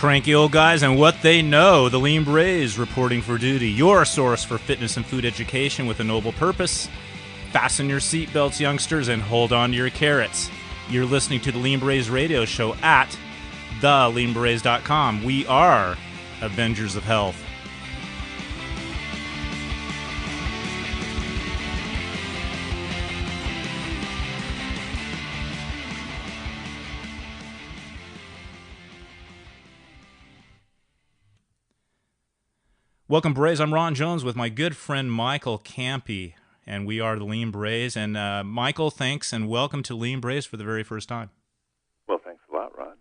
Cranky old guys and what they know. The Lean Braze reporting for duty. Your source for fitness and food education with a noble purpose. Fasten your seatbelts, youngsters, and hold on to your carrots. You're listening to the Lean Braze radio show at theleanbraze.com. We are Avengers of Health. Welcome, Braze. I'm Ron Jones with my good friend Michael Campi, and we are the Lean Braze. And Michael, thanks, and welcome to Lean Braze for the very first time. Well, thanks a lot, Ron.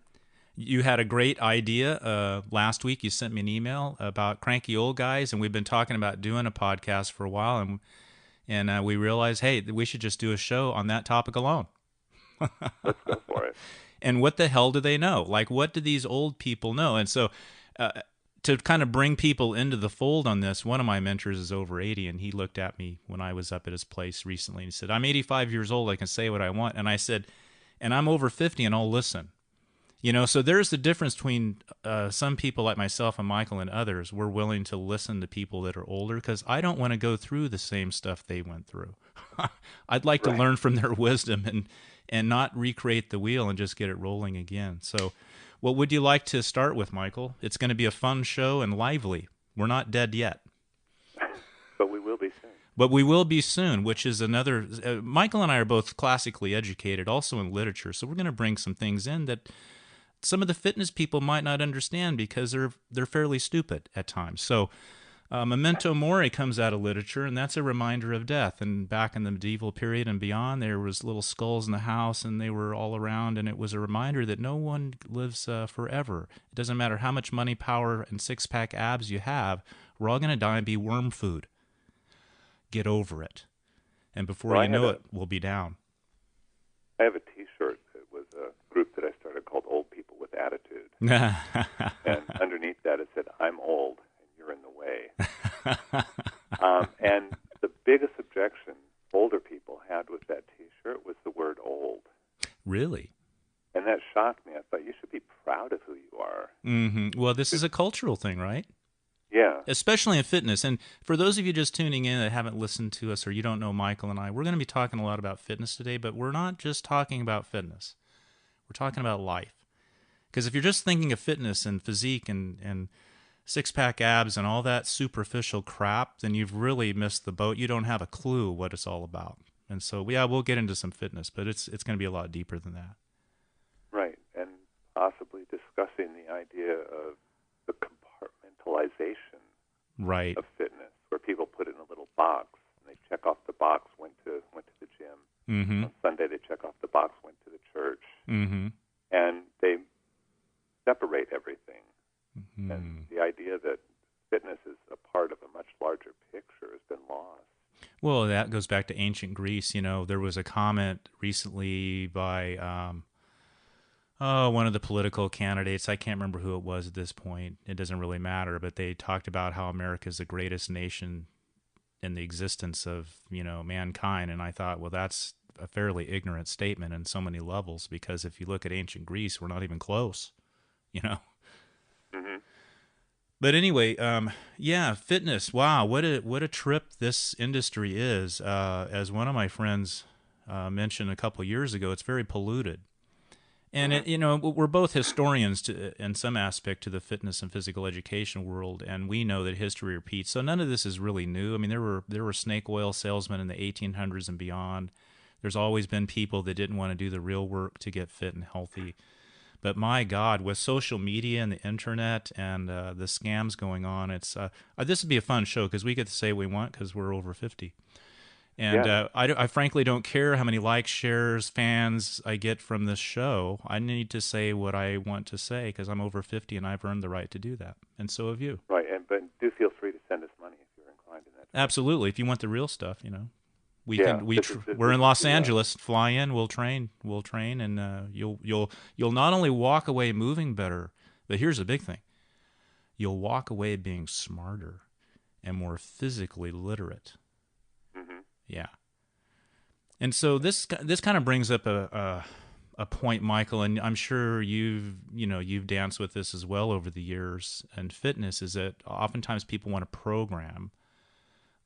You had a great idea last week. You sent me an email about cranky old guys, and we've been talking about doing a podcast for a while, and we realized, hey, we should just do a show on that topic alone. Let's go for it. And what the hell do they know? Like, what do these old people know? And so to kind of bring people into the fold on this, one of my mentors is over 80, and he looked at me when I was up at his place recently, and he said, I'm 85 years old, I can say what I want. And I said, and I'm over 50, and I'll listen. You know, so there's the difference between some people like myself and Michael and others. We're willing to listen to people that are older because I don't want to go through the same stuff they went through. I'd like to learn from their wisdom and not recreate the wheel and just get it rolling again. So what would you like to start with, Michael? It's going to be a fun show and lively. We're not dead yet. But we will be soon. But we will be soon, which is another... Michael and I are both classically educated, also in literature, so we're going to bring some things in that some of the fitness people might not understand because they're fairly stupid at times. So memento mori comes out of literature, and that's a reminder of death. And back in the medieval period and beyond, there was little skulls in the house, and they were all around, and it was a reminder that no one lives forever. It doesn't matter how much money, power, and six-pack abs you have. We're all going to die and be worm food. Get over it. And before you know it, we'll be down. I have a T-shirt. It was a group that I started called Old People with Attitude. And underneath that it said, I'm old. You're in the way. And the biggest objection older people had with that T-shirt was the word old. Really? And that shocked me. I thought, you should be proud of who you are. Mm-hmm. Well, this is a cultural thing, right? Yeah. Especially in fitness. And for those of you just tuning in that haven't listened to us or you don't know Michael and I, we're going to be talking a lot about fitness today, but we're not just talking about fitness. We're talking about life. Because if you're just thinking of fitness and physique and six-pack abs and all that superficial crap, then you've really missed the boat. You don't have a clue what it's all about. And so, yeah, we'll get into some fitness, but it's going to be a lot deeper than that. Right, and possibly discussing the idea of the compartmentalization of fitness, where people put it in a little box, and they check off the box, went to the gym. Mm-hmm. On Sunday, they check off the box, went to the church. Mm-hmm. And they separate everything. Mm-hmm. And the idea that fitness is a part of a much larger picture has been lost. Well, that goes back to ancient Greece. You know, there was a comment recently by one of the political candidates. I can't remember who it was at this point. It doesn't really matter. But they talked about how America is the greatest nation in the existence of, mankind. And I thought, well, that's a fairly ignorant statement in so many levels, because if you look at ancient Greece, we're not even close, Mm-hmm. But anyway, fitness. Wow, what a trip this industry is. As one of my friends mentioned a couple years ago, it's very polluted. And, we're both historians in some aspect to the fitness and physical education world, and we know that history repeats. So none of this is really new. I mean, there were snake oil salesmen in the 1800s and beyond. There's always been people that didn't want to do the real work to get fit and healthy. But my God, with social media and the internet and the scams going on, this would be a fun show because we get to say what we want because we're over 50. And I frankly don't care how many likes, shares, fans I get from this show. I need to say what I want to say because I'm over 50 and I've earned the right to do that. And so have you. Right, but do feel free to send us money if you're inclined in that direction. Absolutely. If you want the real stuff, we're in Los Angeles. Fly in, we'll train, and you'll not only walk away moving better, but here's a big thing: you'll walk away being smarter and more physically literate. Mm-hmm. Yeah. And so this kind of brings up a point, Michael, and I'm sure you've danced with this as well over the years. And fitness is that oftentimes people want a program,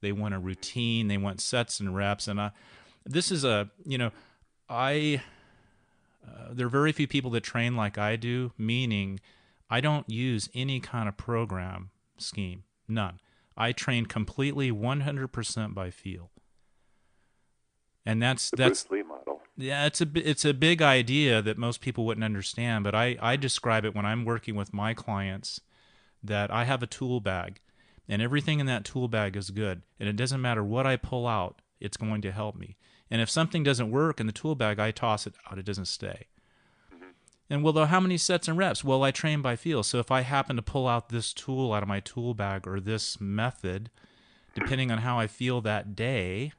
they want a routine, they want sets and reps, and this is I there are very few people that train like I do, meaning I don't use any kind of program scheme, none. I train completely 100% by feel. And that's Bruce Lee model. Yeah, it's a big idea that most people wouldn't understand, but I describe it when I'm working with my clients that I have a tool bag, and everything in that tool bag is good, and it doesn't matter what I pull out, it's going to help me. And if something doesn't work in the tool bag, I toss it out, it doesn't stay. Mm-hmm. And well, how many sets and reps? Well, I train by feel. So if I happen to pull out this tool out of my tool bag or this method, depending on how I feel that day,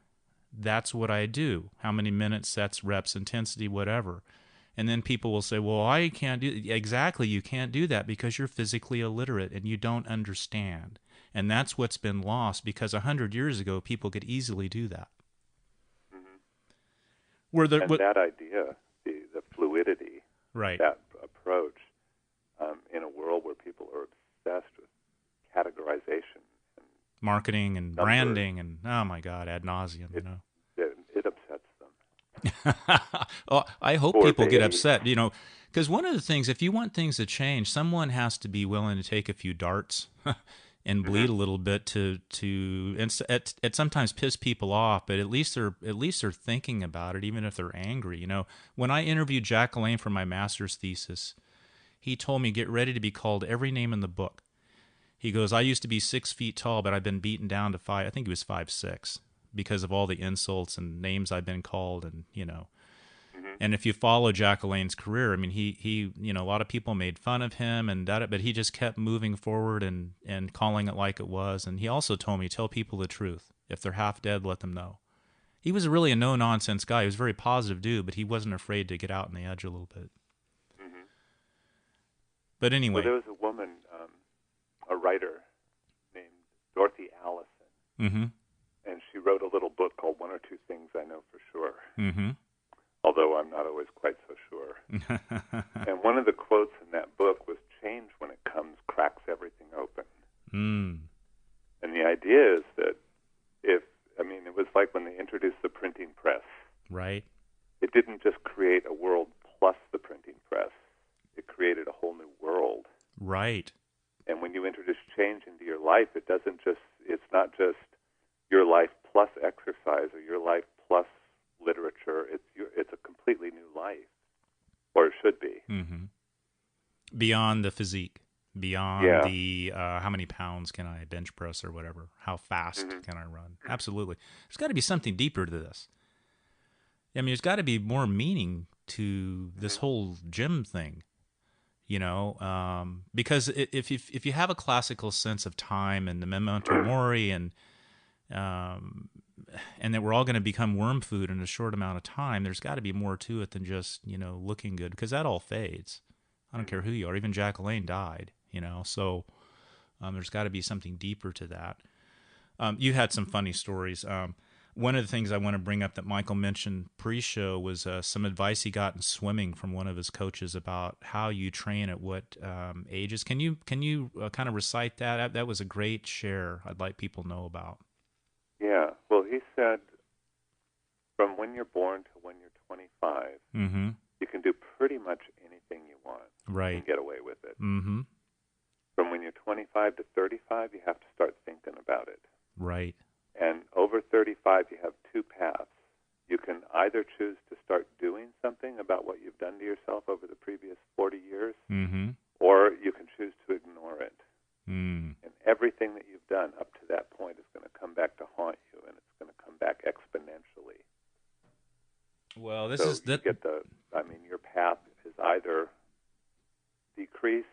that's what I do. How many minutes, sets, reps, intensity, whatever. And then people will say, well, I can't do exactly. You can't do that because you're physically illiterate and you don't understand. And that's what's been lost, because 100 years ago, people could easily do that. Mm-hmm. That idea, the fluidity, right, that approach, in a world where people are obsessed with categorization, marketing and numbers, branding, and oh my God, ad nauseum. It upsets them. Oh, I hope people get upset. Because one of the things, if you want things to change, someone has to be willing to take a few darts and bleed a little bit to it sometimes piss people off, but at least they're thinking about it, even if they're angry. When I interviewed Jack LaLanne for my master's thesis, he told me, get ready to be called every name in the book. He goes, I used to be 6 feet tall, but I've been beaten down to 5. I think he was 5'6", because of all the insults and names I've been called, and And if you follow Jack LaLanne's career, I mean, he a lot of people made fun of him and that, but he just kept moving forward and calling it like it was. And he also told me, tell people the truth. If they're half dead, let them know. He was really a no-nonsense guy. He was a very positive dude, but he wasn't afraid to get out on the edge a little bit. Mm-hmm. But anyway. Well, there was a woman, a writer named Dorothy Allison, mm-hmm. and she wrote a little book called One or Two Things I Know for Sure. Mm-hmm. Although I'm not always quite so sure. And one of the quotes in that book was, change when it comes cracks everything open. Mm. And the idea is that it was like when they introduced the printing press. Right. It didn't just create a world plus the printing press. It created a whole new world. Right. And when you introduce change into your life, it's not just your life plus exercise or your life plus literature. It's a completely new life, or it should be. Mm-hmm. Beyond the physique, beyond the how many pounds can I bench press or whatever, how fast can I run? Absolutely. There's got to be something deeper to this. I mean, there's got to be more meaning to this whole gym thing, because if you have a classical sense of time and the memento mori and that we're all going to become worm food in a short amount of time, there's got to be more to it than just, looking good, because that all fades. I don't care who you are. Even Jack LaLanne died, so there's got to be something deeper to that. You had some funny stories. One of the things I want to bring up that Michael mentioned pre-show was some advice he got in swimming from one of his coaches about how you train at what ages. Can you kind of recite that? That was a great share I'd like people to know about. Yeah. Well, he said from when you're born to when you're 25, mm-hmm. you can do pretty much anything you want. Right. And get away with it. Mm-hmm. From when you're 25 to 35, you have to start thinking about it. Right. And over 35, you have two paths. You can either choose to start doing something about what you've done to yourself over the previous 40 years, mm-hmm. or you can choose to ignore it. Mm. And everything that you've done up to that point is going to come back to haunt you, and it's going to come back exponentially. Well, your path is either decrease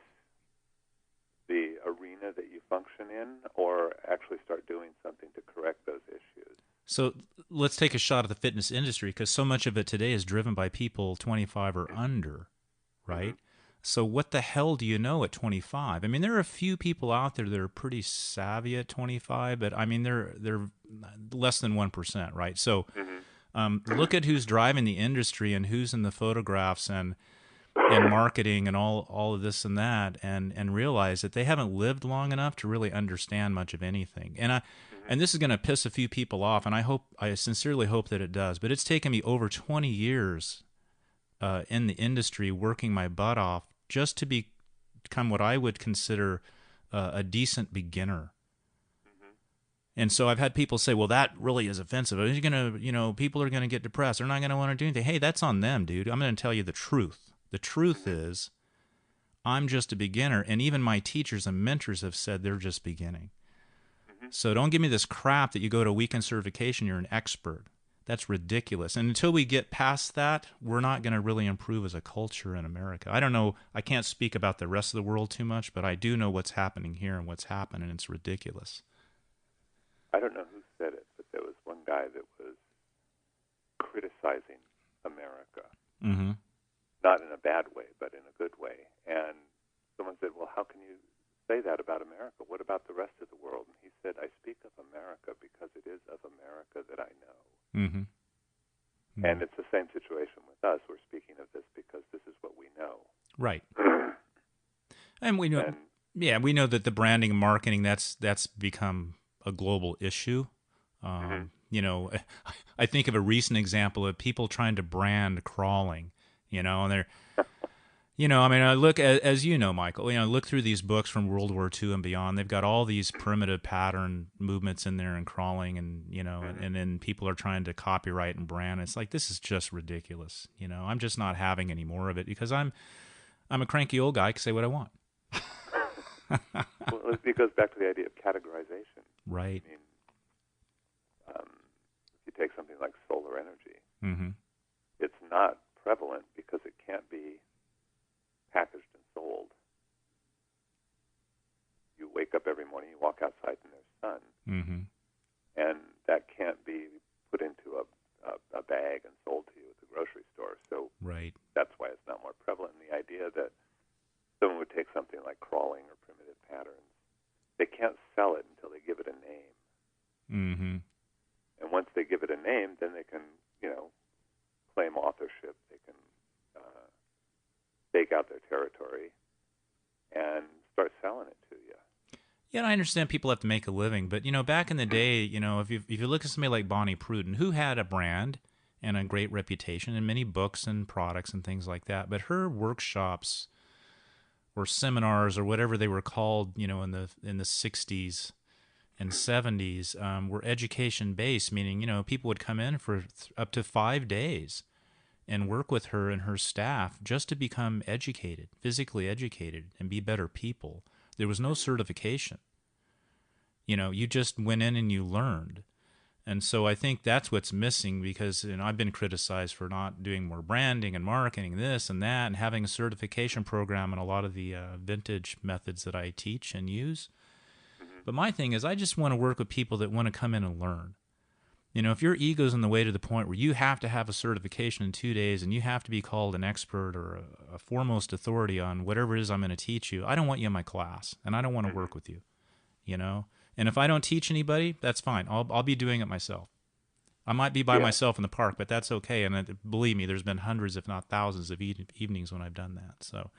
the arena that you function in, or actually start doing something to correct those issues. So let's take a shot at the fitness industry, because so much of it today is driven by people 25 or under, right? Mm-hmm. So what the hell do you know at 25? I mean, there are a few people out there that are pretty savvy at 25, but I mean, they're less than 1%, right? So Look at who's driving the industry and who's in the photographs and marketing and all of this and that, and realize that they haven't lived long enough to really understand much of anything. And this is going to piss a few people off, and I sincerely hope that it does. But it's taken me over 20 years in the industry, working my butt off just to become what I would consider a decent beginner. And so I've had people say, well, that really is offensive. Are you going to, people are going to get depressed. They're not going to want to do anything. Hey, that's on them, dude. I'm going to tell you the truth. The truth is, I'm just a beginner, and even my teachers and mentors have said they're just beginning. So don't give me this crap that you go to a weekend certification, you're an expert. That's ridiculous. And until we get past that, we're not going to really improve as a culture in America. I don't know. I can't speak about the rest of the world too much, but I do know what's happening here and what's happened, and it's ridiculous. I don't know who said it, but there was one guy that was criticizing America. Mm-hmm. Not in a bad way, but in a good way. And someone said, well, how can you say that about America? What about the rest of the world? And he said, I speak of America because it is of America that I know. Mm-hmm. Mm-hmm. And it's the same situation with us. We're speaking of this because this is what we know. Right. And we know, we know that the branding and marketing, that's become a global issue. I think of a recent example of people trying to brand crawling, and they're, I look at, as you know, Michael, look through these books from World War II and beyond. They've got all these primitive pattern movements in there and crawling, and and then people are trying to copyright and brand. It's like, this is just ridiculous. I'm just not having any more of it because I'm a cranky old guy. I can say what I want. Well, it goes back to the idea of categorization. Right. I mean, if you take something like solar energy, it's not prevalent because it can't be packaged and sold. You wake up every morning, you walk outside, and there's sun, and that can't be put into a bag and sold to you at the grocery store. So that's why it's not more prevalent. And the idea that someone would take something like crawling or primitive patterns, they can't sell it until they give it a name. And once they give it a name, then they can, claim authorship. They can stake out their territory and start selling it to you. Yeah, I understand people have to make a living, but back in the day, if you look at somebody like Bonnie Pruden, who had a brand and a great reputation and many books and products and things like that, but her workshops or seminars or whatever they were called, in the 60s and 70s, were education based, meaning people would come in for up to 5 days and work with her and her staff just to become educated, physically educated, and be better people. There was no certification. You just went in and you learned. And so I think that's what's missing, because I've been criticized for not doing more branding and marketing, this and that, and having a certification program in a lot of the vintage methods that I teach and use. But my thing is, I just want to work with people that want to come in and learn. If your ego's in the way to the point where you have to have a certification in 2 days and you have to be called an expert or a foremost authority on whatever it is I'm going to teach you, I don't want you in my class, and I don't want to work with you, And if I don't teach anybody, that's fine. I'll be doing it myself. I might be by myself in the park, but that's okay. And believe me, there's been hundreds, if not thousands, of evenings when I've done that. So,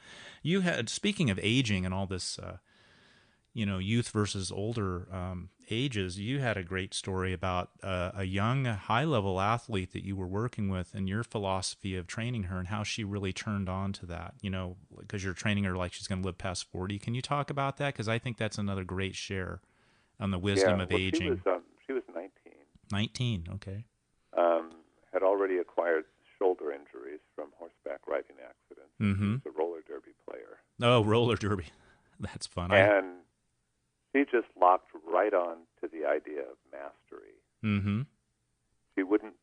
speaking of aging and all this, youth versus older ages, you had a great story about a young, high-level athlete that you were working with and your philosophy of training her and how she really turned on to that, because you're training her like she's going to live past 40. Can you talk about that? Because I think that's another great share on the wisdom of aging. She was 19. 19, okay. Had already acquired shoulder injuries from horseback riding accidents. She was a roller derby player. Oh, roller derby. That's fun. And she just locked right on to the idea of mastery. She wouldn't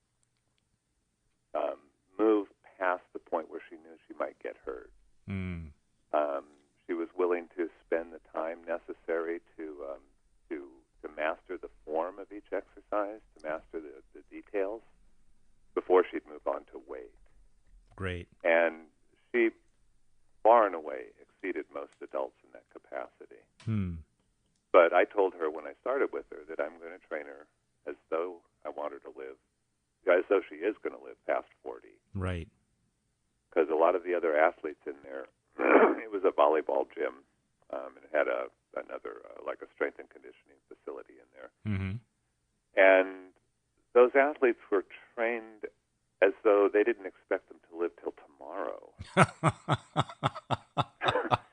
move past the point where she knew she might get hurt. She was willing to spend the time necessary to master the form of each exercise, to master the details, before she'd move on to weight. Great. And she far and away exceeded most adults in that capacity. But I told her when I started with her that I'm going to train her as though I want her to live. as though she is going to live past 40. Right. Because a lot of the other athletes in there, it was a volleyball gym, and it had another like a strength and conditioning facility in there. Mm-hmm. And those athletes were trained as though they didn't expect them to live till tomorrow.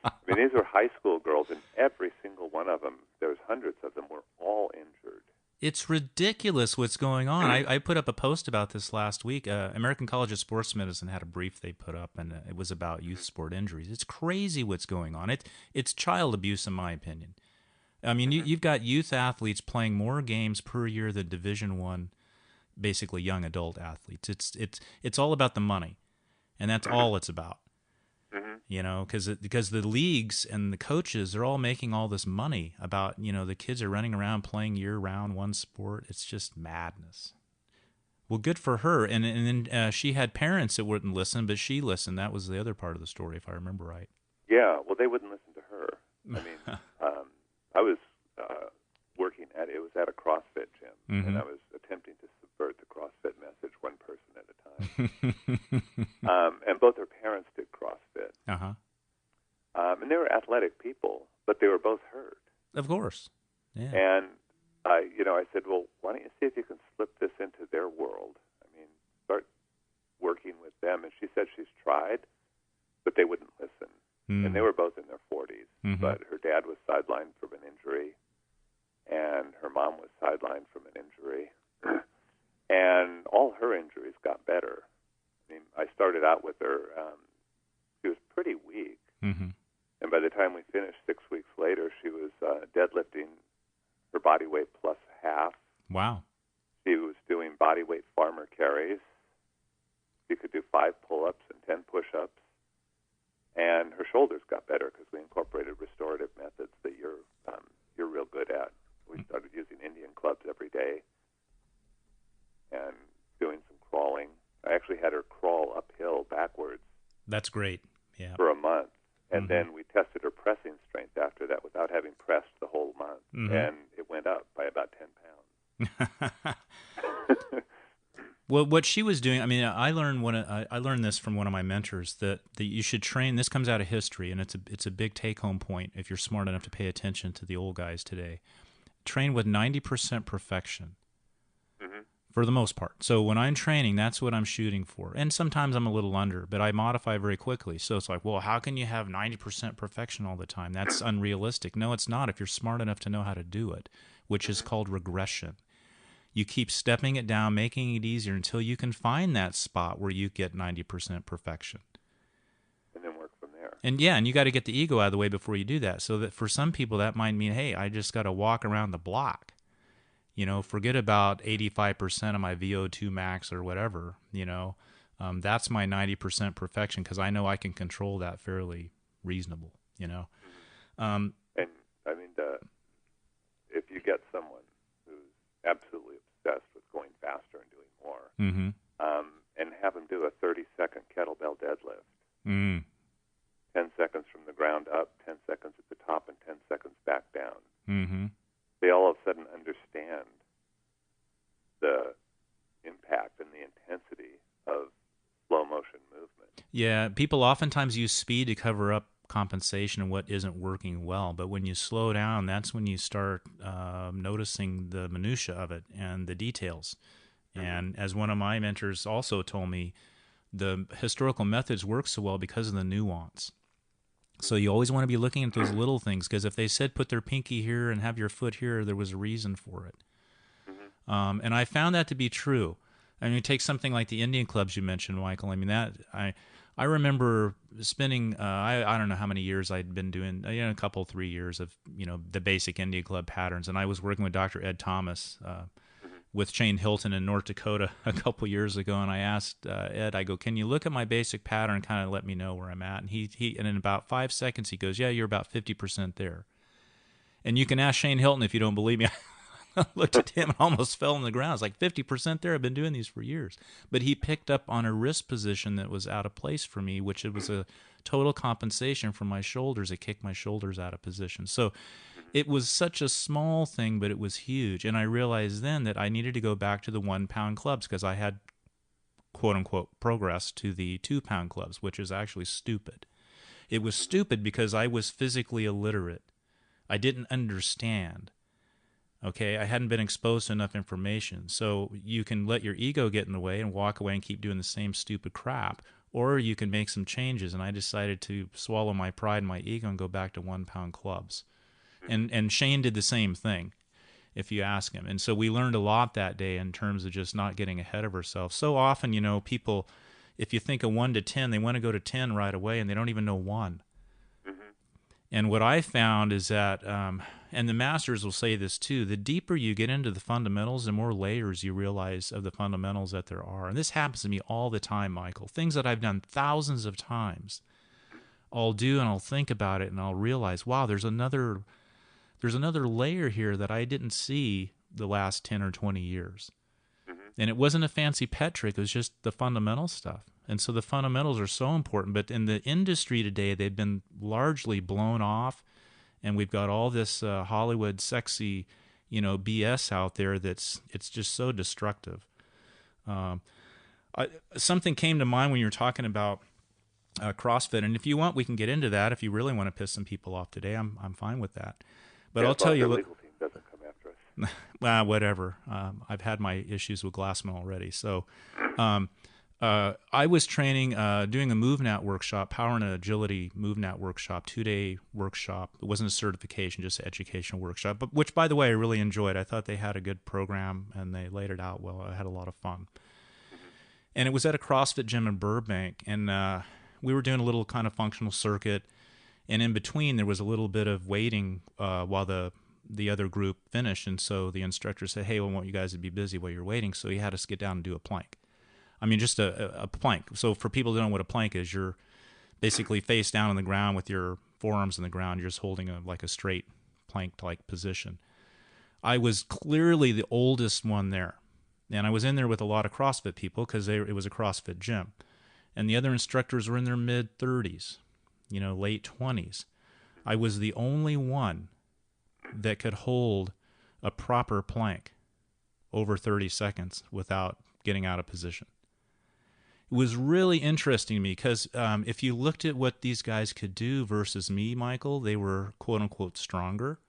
I mean, these were high school girls, and every single one of them, there's hundreds of them, were all injured. It's ridiculous what's going on. I put up a post about this last week. American College of Sports Medicine had a brief they put up, and it was about youth sport injuries. It's crazy what's going on. It's child abuse, in my opinion. I mean, you've got youth athletes playing more games per year than Division I, basically young adult athletes. It's all about the money, and that's all it's about. You know, because the leagues and the coaches are all making all this money about, you know, the kids are running around playing year-round one sport. It's just madness. Well, good for her. And then she had parents that wouldn't listen, but she listened. That was the other part of the story, if I remember right. Yeah, well, they wouldn't listen to her. I mean, I was working it was at a CrossFit gym, and I was attempting to subvert the CrossFit message one person at a time. And both her parents did CrossFit. Uh-huh. And they were athletic people, but they were both hurt. Of course. Yeah. And I said, well, why don't you see if you can slip this into their world? I mean, start working with them. And she said she's tried, but they wouldn't listen. And they were both in their 40s. But her dad was sidelined from an injury, and her mom was sidelined from an injury. And all her injuries got better. I mean, I started out with her. She was pretty weak. And by the time we finished 6 weeks later, she was deadlifting her body weight plus half. Wow. She was doing body weight farmer carries. She could do 5 pull-ups and 10 push-ups. And her shoulders got better because we incorporated restorative methods that you're real good at. We started using Indian clubs every day and doing some crawling. I actually had her crawl uphill backwards. That's great. Yeah. For a month. And then we tested her pressing strength after that without having pressed the whole month. And it went up by about 10 pounds. Well, what she was doing, I mean, I learned this from one of my mentors that you should train. This comes out of history, and it's a big take-home point if you're smart enough to pay attention to the old guys today. Train with 90% perfection. For the most part. So when I'm training, that's what I'm shooting for. And sometimes I'm a little under, but I modify very quickly. So it's like, well, how can you have 90% perfection all the time? That's unrealistic. No, it's not if you're smart enough to know how to do it, which is called regression. You keep stepping it down, making it easier until you can find that spot where you get 90% perfection. And then work from there. And yeah, and you got to get the ego out of the way before you do that. So that for some people, that might mean, hey, I just got to walk around the block. You know, forget about 85% of my VO2 max or whatever, you know. That's my 90% perfection because I know I can control that fairly reasonable, you know. And, I mean, if you get someone who's absolutely obsessed with going faster and doing more, and have them do a 30-second kettlebell deadlift, 10 seconds from the ground up, 10 seconds at the top, and 10 seconds back down, they all of a sudden understand the impact and the intensity of slow motion movement. Yeah, people oftentimes use speed to cover up compensation and what isn't working well. But when you slow down, that's when you start noticing the minutia of it and the details. And as one of my mentors also told me, the historical methods work so well because of the nuance. So you always want to be looking at those little things, because if they said put their pinky here and have your foot here, there was a reason for it. And I found that to be true. I mean, take something like the Indian clubs you mentioned, Michael. I mean, that I remember spending I don't know how many years I'd been doing, a couple, 3 years of the basic Indian club patterns, and I was working with Dr. Ed Thomas with Shane Hilton in North Dakota a couple years ago, and I asked Ed, I go, can you look at my basic pattern and kind of let me know where I'm at? And he and in about 5 seconds he goes, yeah, you're about 50% there. And you can ask Shane Hilton if you don't believe me. I looked at him and almost fell on the ground. It's like 50% there. I've been doing these for years. But he picked up on a wrist position that was out of place for me, which it was a total compensation for my shoulders. It kicked my shoulders out of position. So it was such a small thing, but it was huge. And I realized then that I needed to go back to the 1 pound clubs because I had quote-unquote progress to the 2-pound clubs, which is actually stupid. It was stupid because I was physically illiterate. I didn't understand. Okay, I hadn't been exposed to enough information. So you can let your ego get in the way and walk away and keep doing the same stupid crap, or you can make some changes. And I decided to swallow my pride and my ego and go back to 1-pound clubs. And Shane did the same thing, if you ask him. And so we learned a lot that day in terms of just not getting ahead of ourselves. So often, people, if you think of 1 to 10, they want to go to 10 right away, and they don't even know 1. And what I found is that, and the masters will say this too, the deeper you get into the fundamentals, the more layers you realize of the fundamentals that there are. And this happens to me all the time, Michael. Things that I've done thousands of times, I'll do and I'll think about it and I'll realize, wow, there's another layer here that I didn't see the last 10 or 20 years. And it wasn't a fancy pet trick, it was just the fundamental stuff. And so the fundamentals are so important, but in the industry today, they've been largely blown off, and we've got all this Hollywood sexy, BS out there it's just so destructive. Something came to mind when you were talking about CrossFit, and if you want, we can get into that. If you really want to piss some people off today, I'm fine with that. But I'll tell you, the legal team doesn't come after us. Well, whatever. I've had my issues with Glassman already. So I was training, doing a MoveNat workshop, Power and Agility MoveNat workshop, 2-day workshop. It wasn't a certification, just an educational workshop, but which, by the way, I really enjoyed. I thought they had a good program, and they laid it out well. I had a lot of fun. And it was at a CrossFit gym in Burbank, and we were doing a little kind of functional circuit, and in between there was a little bit of waiting while the other group finished, and so the instructor said, hey, we want you guys to be busy while you're waiting, so he had us get down and do a plank. I mean, just a plank. So for people who don't know what a plank is, you're basically face down on the ground with your forearms in the ground. You're just holding like a straight plank-like position. I was clearly the oldest one there, and I was in there with a lot of CrossFit people because it was a CrossFit gym. And the other instructors were in their mid-30s, late 20s. I was the only one that could hold a proper plank over 30 seconds without getting out of position. It was really interesting to me because if you looked at what these guys could do versus me, Michael, they were quote-unquote stronger.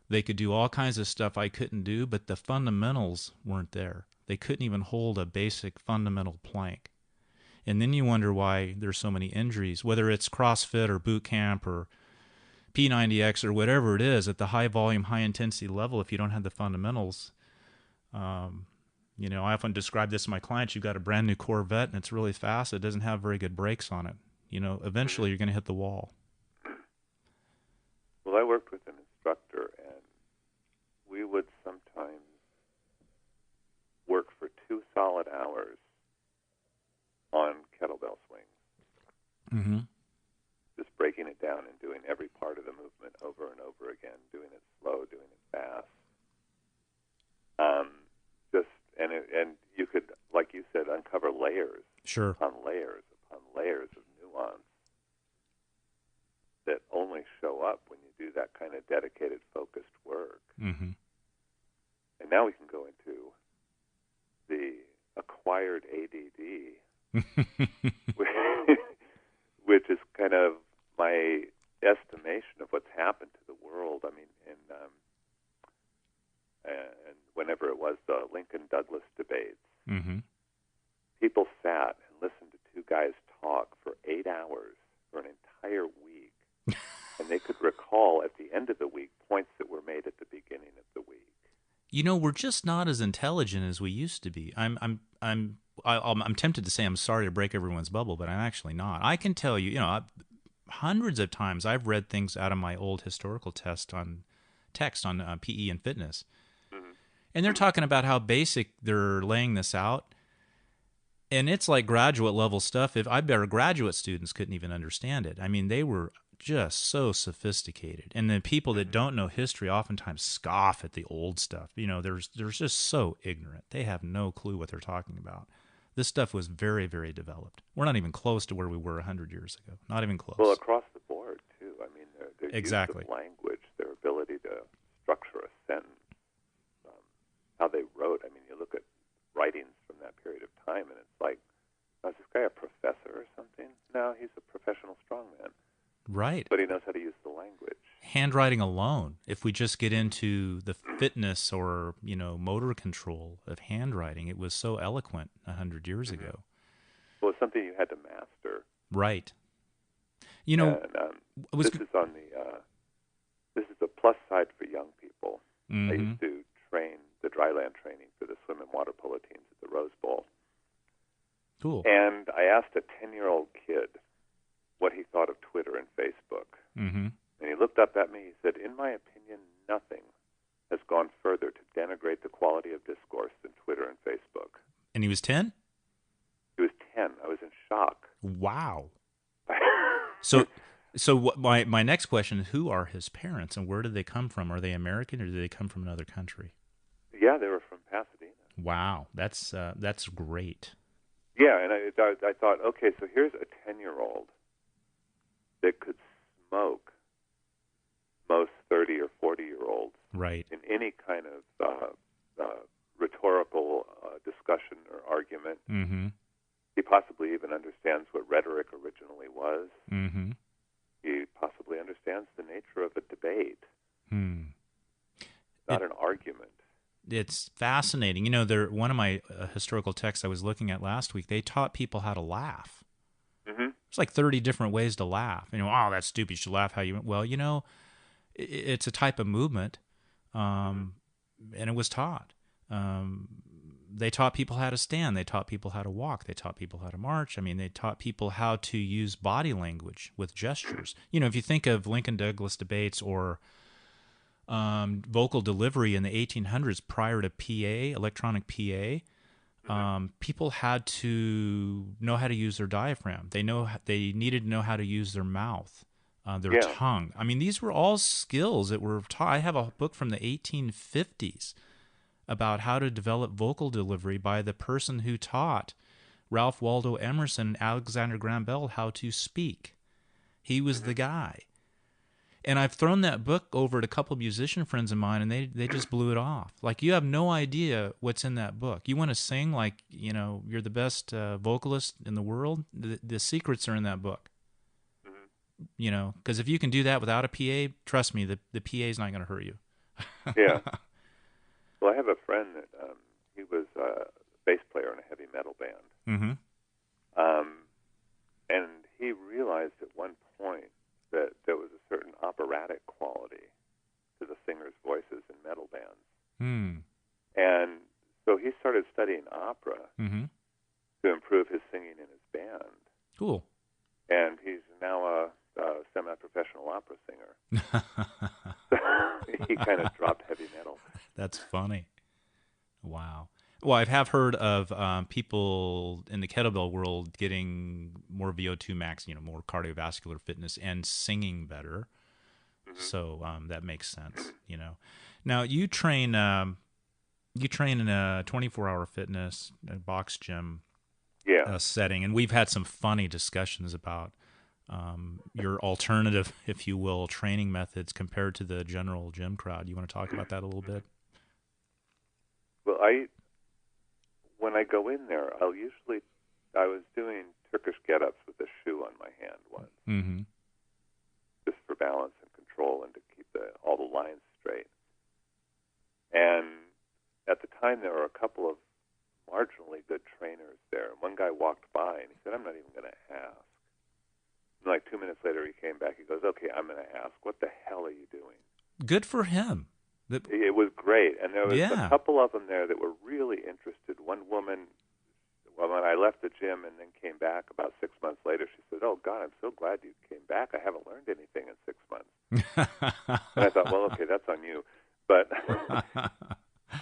They could do all kinds of stuff I couldn't do, but the fundamentals weren't there. They couldn't even hold a basic fundamental plank. And then you wonder why there's so many injuries, whether it's CrossFit or boot camp or P90X or whatever it is, at the high volume, high intensity level, if you don't have the fundamentals. I often describe this to my clients. You've got a brand new Corvette and it's really fast. It doesn't have very good brakes on it. Eventually you're going to hit the wall. Well, I worked with an instructor, and we would sometimes work for 2 solid hours on kettlebell swings. Just breaking it down and doing every part of the movement over and over again, doing it slow, doing it fast. And you could, like you said, uncover layers upon layers of nuance that only show up when you do that kind of dedicated, focused work. And now we can go into the acquired ADD, which is kind of my estimation of what's happened to the world. I mean, and whenever it was the Lincoln-Douglas debates, people sat and listened to 2 guys talk for 8 hours for an entire week, and they could recall at the end of the week points that were made at the beginning of the week. We're just not as intelligent as we used to be. I'm tempted to say I'm sorry to break everyone's bubble, but I'm actually not. I can tell you, hundreds of times I've read things out of my old historical text on PE and fitness. And they're talking about how basic they're laying this out. And it's like graduate level stuff. I bet our graduate students couldn't even understand it. I mean, they were just so sophisticated. And the people that don't know history oftentimes scoff at the old stuff. They're just so ignorant. They have no clue what they're talking about. This stuff was very, very developed. We're not even close to where we were 100 years ago. Not even close. Well, across the board, too. I mean, their exactly. use of language, their ability to structure a sentence, how they wrote. I mean, you look at writings from that period of time, and it's Right. but he knows how to use the language. Handwriting alone, if we just get into the fitness or, motor control of handwriting, it was so eloquent 100 years ago. Well, it's something you had to master. Right. And this is the plus side for young people. Mm-hmm. I used to train the dryland training for the swim and water polo teams at the Rose Bowl. Cool. And I asked a 10-year-old kid what he thought of Twitter and Facebook. Mm-hmm. And he looked up at me. He said, "In my opinion, nothing has gone further to denigrate the quality of discourse than Twitter and Facebook." And he was 10? He was 10. I was in shock. Wow. So my next question is, who are his parents and where did they come from? Are they American or did they come from another country? Yeah, they were from Pasadena. Wow, that's great. Yeah, and I thought, okay, so here's a 10-year-old that could smoke most 30 or 40-year-olds right. in any kind of rhetorical discussion or argument. Mm-hmm. He possibly even understands what rhetoric originally was. Mm-hmm. He possibly understands the nature of a debate, not an argument. It's fascinating. One of my historical texts I was looking at last week, they taught people how to laugh. Mm-hmm. There's like 30 different ways to laugh. Oh, that's stupid. You should laugh how you... Well, it's a type of movement, and it was taught. They taught people how to stand. They taught people how to walk. They taught people how to march. They taught people how to use body language with gestures. If you think of Lincoln Douglas debates or vocal delivery in the 1800s prior to PA, electronic PA, people had to know how to use their diaphragm. They needed to know how to use their mouth, their tongue. These were all skills that were taught. I have a book from the 1850s about how to develop vocal delivery by the person who taught Ralph Waldo Emerson and Alexander Graham Bell how to speak. He was the guy. And I've thrown that book over to a couple of musician friends of mine, and they just blew it off. Like, you have no idea what's in that book. You want to sing like, you're the best vocalist in the world? The secrets are in that book. Because if you can do that without a PA, trust me, the PA is not going to hurt you. Yeah. Well, I have a friend that he was a bass player in a heavy metal band. Mm-hmm. And he realized at one point that there was a certain operatic quality to the singers' voices in metal bands. Mm. And so he started studying opera to improve his singing in his band. Cool. And he's now a semi-professional opera singer. He kind of dropped heavy metal. That's funny. Wow. Well, I have heard of people in the kettlebell world getting more VO2 max, more cardiovascular fitness and singing better. Mm-hmm. So that makes sense, Now you train in a 24-hour fitness box gym setting, and we've had some funny discussions about your alternative, if you will, training methods compared to the general gym crowd. You want to talk about that a little bit? Well, when I go in there, I was doing Turkish get-ups with a shoe on my hand once, just for balance and control and to keep all the lines straight. And at the time, there were a couple of marginally good trainers there. One guy walked by, and he said, "I'm not even going to ask." And like 2 minutes later, he came back. He goes, "Okay, I'm going to ask. What the hell are you doing?" Good for him. It was great. And there was a couple of them there that were really interested. One woman, when I left the gym and then came back about 6 months later, she said, "Oh, God, I'm so glad you came back. I haven't learned anything in 6 months." And I thought, well, okay, that's on you. But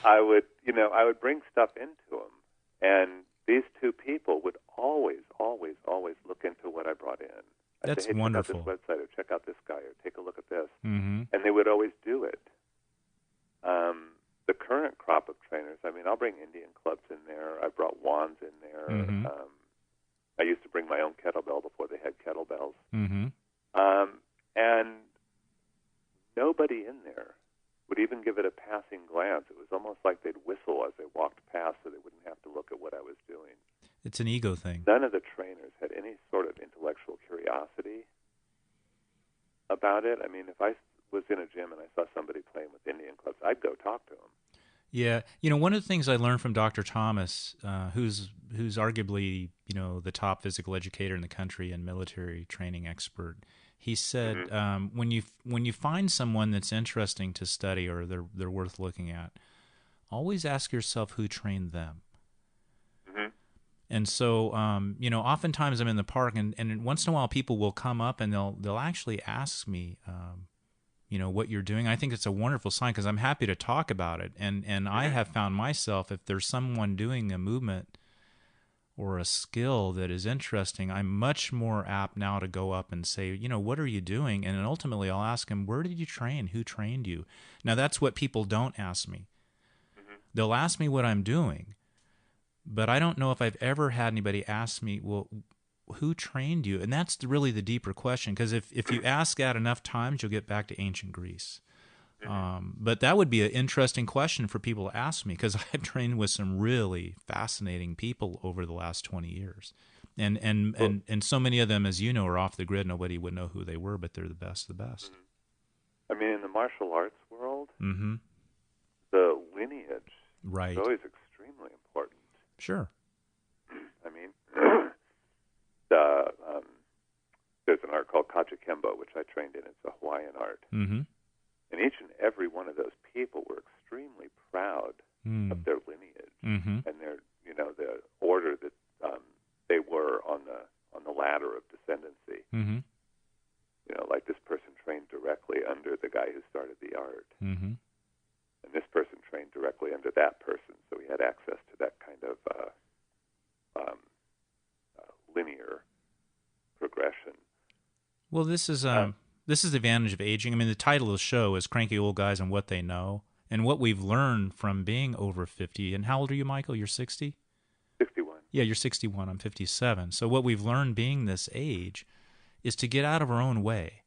I would bring stuff into them. And these two people would always look into what I brought in. That's say, hey, wonderful. Check out this website, or check out this guy, or take a look at this. Mm-hmm. And they would always do it. The current crop of trainers, I'll bring Indian clubs in there. I brought wands in there. Mm-hmm. I used to bring my own kettlebell before they had kettlebells. Mm-hmm. And nobody in there would even give it a passing glance. It was almost like they'd whistle as they walked past so they wouldn't have to look at what I was doing. It's an ego thing. None of the trainers had any sort of intellectual curiosity. about it. I mean, if I was in a gym and I saw somebody playing with Indian clubs, I'd go talk to them. Yeah, one of the things I learned from Dr. Thomas, who's arguably the top physical educator in the country and military training expert, he said when you find someone that's interesting to study or they're worth looking at, always ask yourself who trained them. And so, oftentimes I'm in the park, and once in a while people will come up and they'll actually ask me, what you're doing. I think it's a wonderful sign because I'm happy to talk about it. And I have found myself, if there's someone doing a movement or a skill that is interesting, I'm much more apt now to go up and say, what are you doing? And then ultimately I'll ask them, where did you train? Who trained you? Now that's what people don't ask me. They'll ask me what I'm doing, but I don't know if I've ever had anybody ask me, well, who trained you? And that's really the deeper question, because if you ask that enough times, you'll get back to ancient Greece. But that would be an interesting question for people to ask me, because I've trained with some really fascinating people over the last 20 years. And so many of them, as you know, are off the grid. Nobody would know who they were, but they're the best of the best. I mean, in the martial arts world, mm-hmm. the lineage right. is always extremely important. Sure. I mean, there's an art called Kachikembo, which I trained in. It's a Hawaiian art. Mm-hmm. And each and every one of those people were extremely proud of their lineage and their, the order that they were on the ladder of descendancy. Mm-hmm. Like this person trained directly under the guy who started the art. Mm-hmm. And this person trained directly under that person, so he had access to that kind of linear progression. Well, this is the advantage of aging. I mean, the title of the show is Cranky Old Guys and What They Know, and what we've learned from being over 50. And how old are you, Michael? You're 60? 61. Yeah, you're 61. I'm 57. So what we've learned being this age is to get out of our own way.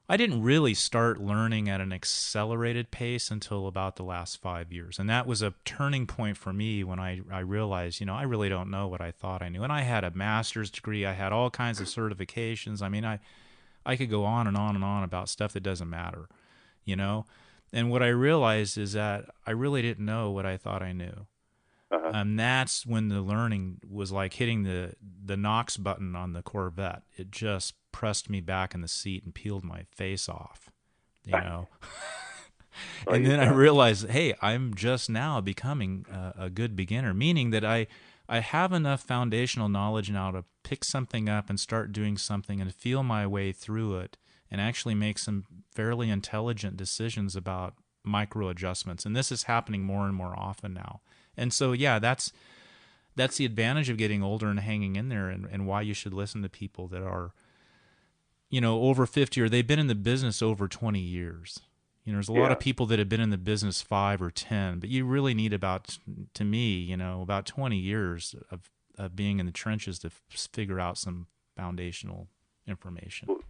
I didn't really start learning at an accelerated pace until about the last 5 years. And that was a turning point for me when I realized, I really don't know what I thought I knew. And I had a master's degree. I had all kinds of certifications. I mean, I could go on and on and on about stuff that doesn't matter, And what I realized is that I really didn't know what I thought I knew. That's when the learning was like hitting the Knox button on the Corvette. It just pressed me back in the seat and peeled my face off, And then I realized, hey, I'm just now becoming a good beginner, meaning that I have enough foundational knowledge now to pick something up and start doing something and feel my way through it and actually make some fairly intelligent decisions about micro adjustments. And this is happening more and more often now. And so, yeah, that's the advantage of getting older and hanging in there, and why you should listen to people that are, over 50 or they've been in the business over 20 years. There's a lot of people that have been in the business 5 or 10, but you really need about 20 years of being in the trenches to figure out some foundational information. Well,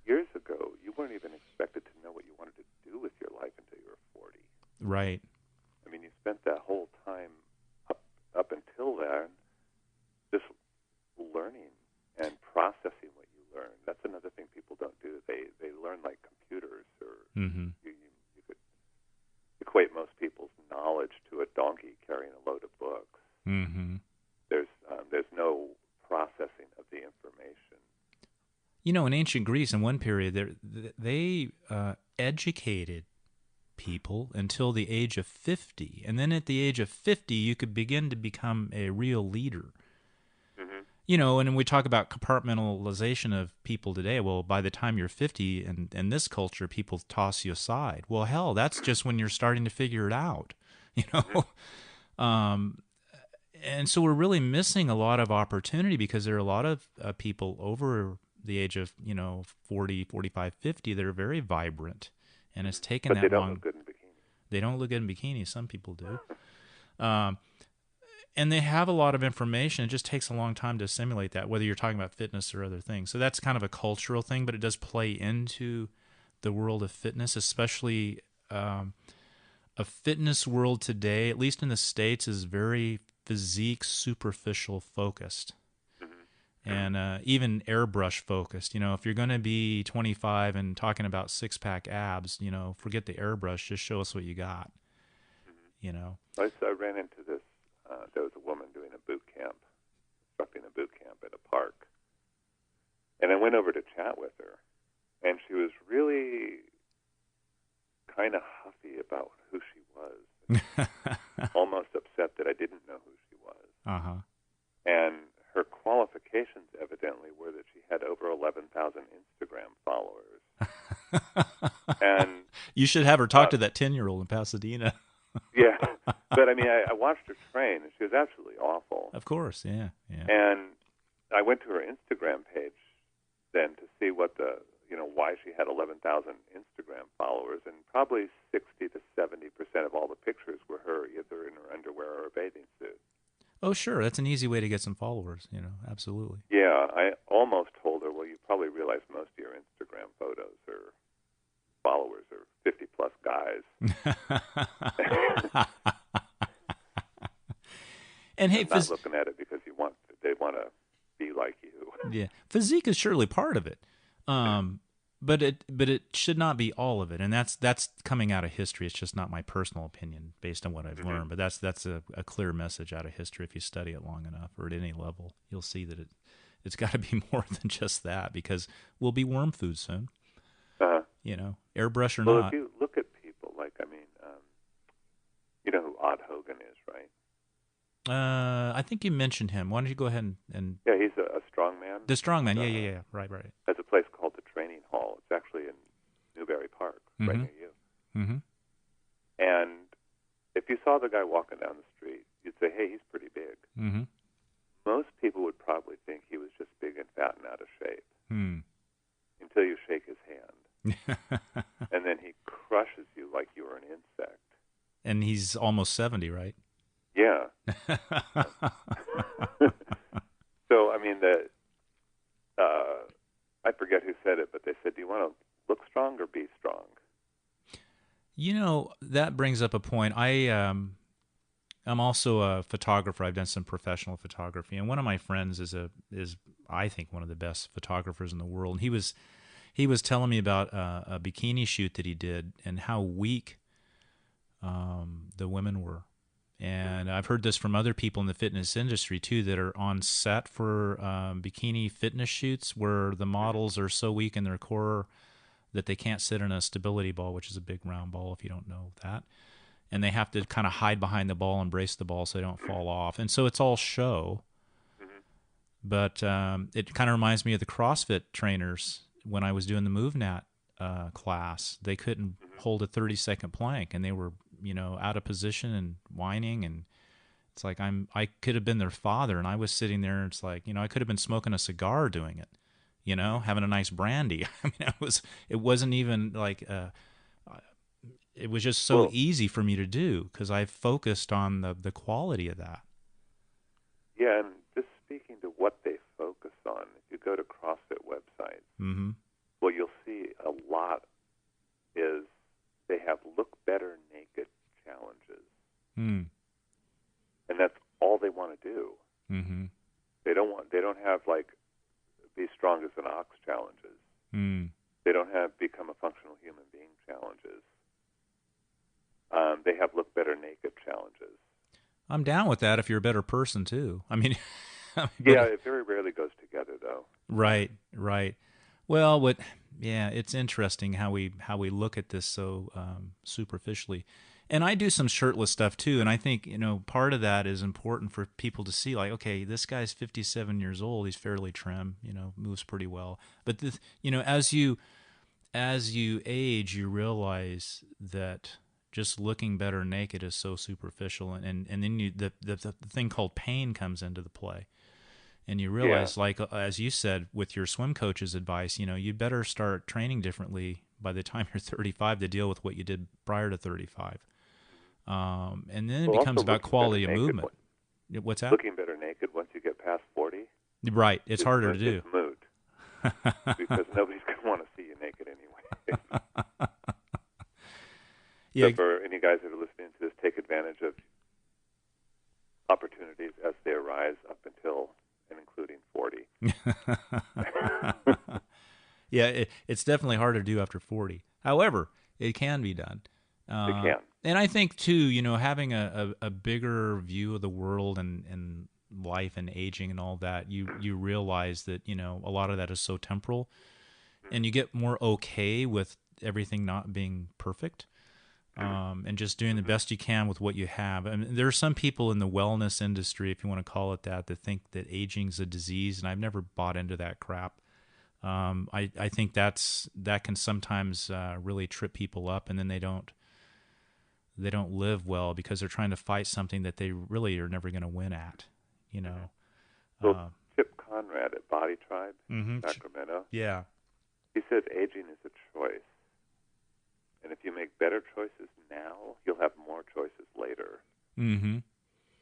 years ago, you weren't even expected to know what you wanted to do with your life until you were 40. Right. I mean, you spent that whole time up until then just learning and processing what you learned. That's another thing people don't do. They learn like computers, or you could equate most people's knowledge to a donkey carrying a load of books. There's no processing of the information. In ancient Greece, in one period, they educated people until the age of 50. And then at the age of 50, you could begin to become a real leader. And we talk about compartmentalization of people today. Well, by the time you're 50 in this culture, people toss you aside. Well, hell, that's just when you're starting to figure it out, And so we're really missing a lot of opportunity because there are a lot of people over the age of, 40, 45, 50 that are very vibrant. And it's taken that long. But they don't look good in bikinis. They don't look good in bikinis. Some people do. And they have a lot of information. It just takes a long time to assimilate that, whether you're talking about fitness or other things. So that's kind of a cultural thing, but it does play into the world of fitness, especially a fitness world today, at least in the States, is very physique superficial focused. and even airbrush focused. If you're going to be 25 and talking about 6-pack abs, forget the airbrush. Just show us what you got. I ran into this. There was a woman doing a boot camp, instructing a boot camp at a park, and I went over to chat with her, and she was really kind of huffy about who she was, almost upset that I didn't know who she was. Uh-huh. And her qualifications evidently were that she had over 11,000 Instagram followers. And you should have her talk to that 10-year-old in Pasadena. Yeah, but I watched her train, and she was absolutely awful. Of course, yeah. And I went to her Instagram page then to see why she had 11,000 Instagram followers, and probably 60 to 70% of all the pictures were her either in her underwear or a bathing suit. Oh, sure, that's an easy way to get some followers. Absolutely. Yeah, I almost told her, well, you probably realize most of your Instagram photos or followers are 50-plus guys. And hey, not looking at it because they want to be like you. Yeah, physique is surely part of it, but it should not be all of it, and that's coming out of history. It's just not my personal opinion based on what I've learned, but that's a clear message out of history. If you study it long enough or at any level, you'll see that it's got to be more than just that, because we'll be worm food soon. Airbrush or not. Well, if you look at people you know who Odd Hogan is, right? I think you mentioned him. Why don't you go ahead and Yeah, he's a strongman. The strongman, yeah. Right. Has a place called the Training Hall. It's actually in Newberry Park, right near you. Mm-hmm. And if you saw the guy walking down the street, you'd say, hey, he's pretty big. Mm-hmm. Most people would probably think he was just big and fat and out of shape until you shake his hand. And then he crushes you like you were an insect. And he's almost 70, right? Yeah. So, I forget who said it, but they said, do you want to look strong or be strong? That brings up a point. I'm also a photographer. I've done some professional photography, and one of my friends is I think one of the best photographers in the world. And he was telling me about a bikini shoot that he did and how weak the women were. And I've heard this from other people in the fitness industry too, that are on set for bikini fitness shoots where the models are so weak in their core that they can't sit in a stability ball, which is a big round ball if you don't know that. And they have to kind of hide behind the ball and brace the ball so they don't fall off. And so it's all show. But it kind of reminds me of the CrossFit trainers when I was doing the MoveNat class. They couldn't hold a 30-second plank, and they were out of position and whining, and it's like I could have been their father, and I was sitting there, and it's like I could have been smoking a cigar doing it, having a nice brandy. It wasn't even like it was just so easy for me to do because I focused on the quality of that. Yeah, and just speaking to what they focus on, if you go to CrossFit websites, what you'll see a lot is they have look better naked challenges. And that's all they want to do. They don't have like be strong as an ox challenges. They don't have become a functional human being challenges. They have look better naked challenges. I'm down with that if you're a better person too. Yeah, it very rarely goes together though. Right. Well, it's interesting how we look at this so superficially. And I do some shirtless stuff too, and I think part of that is important for people to see. Like, okay, this guy's 57 years old; he's fairly trim, moves pretty well. But as you age, you realize that just looking better naked is so superficial, and then the thing called pain comes into the play. And you realize, like as you said, with your swim coach's advice, you better start training differently by the time you're 35 to deal with what you did prior to 35. And then it becomes about quality of movement. What's that? Looking better naked once you get past 40. Right. It's harder to do. It's moot. Because nobody's going to want to see you naked anyway. So for any guys that are listening to this, take advantage of opportunities as they arise up until and including 40. Yeah, it's definitely harder to do after 40. However, it can be done. They can. And I think, too, having a bigger view of the world and life and aging and all that, you realize that, a lot of that is so temporal, and you get more okay with everything not being perfect, and just doing the best you can with what you have. I mean, there are some people in the wellness industry, if you want to call it that think that aging's a disease, and I've never bought into that crap. I think that can sometimes really trip people up, and then they don't live well because they're trying to fight something that they really are never going to win at. So Chip Conrad at Body Tribe, Mm-hmm. Sacramento, Yeah. he says aging is a choice. And if you make better choices now, you'll have more choices later. Mm-hmm.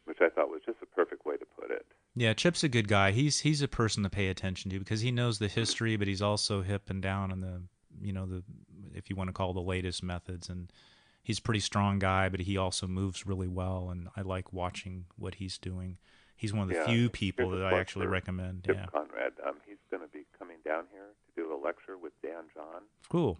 Which I thought was just a perfect way to put it. Yeah, Chip's a good guy. He's a person to pay attention to because he knows the history, but he's also hip and down on the if you want to call the latest methods. And he's a pretty strong guy, but he also moves really well, and I like watching what he's doing. He's one of the few people that I actually recommend. Chip Conrad. He's going to be coming down here to do a lecture with Dan John. Cool.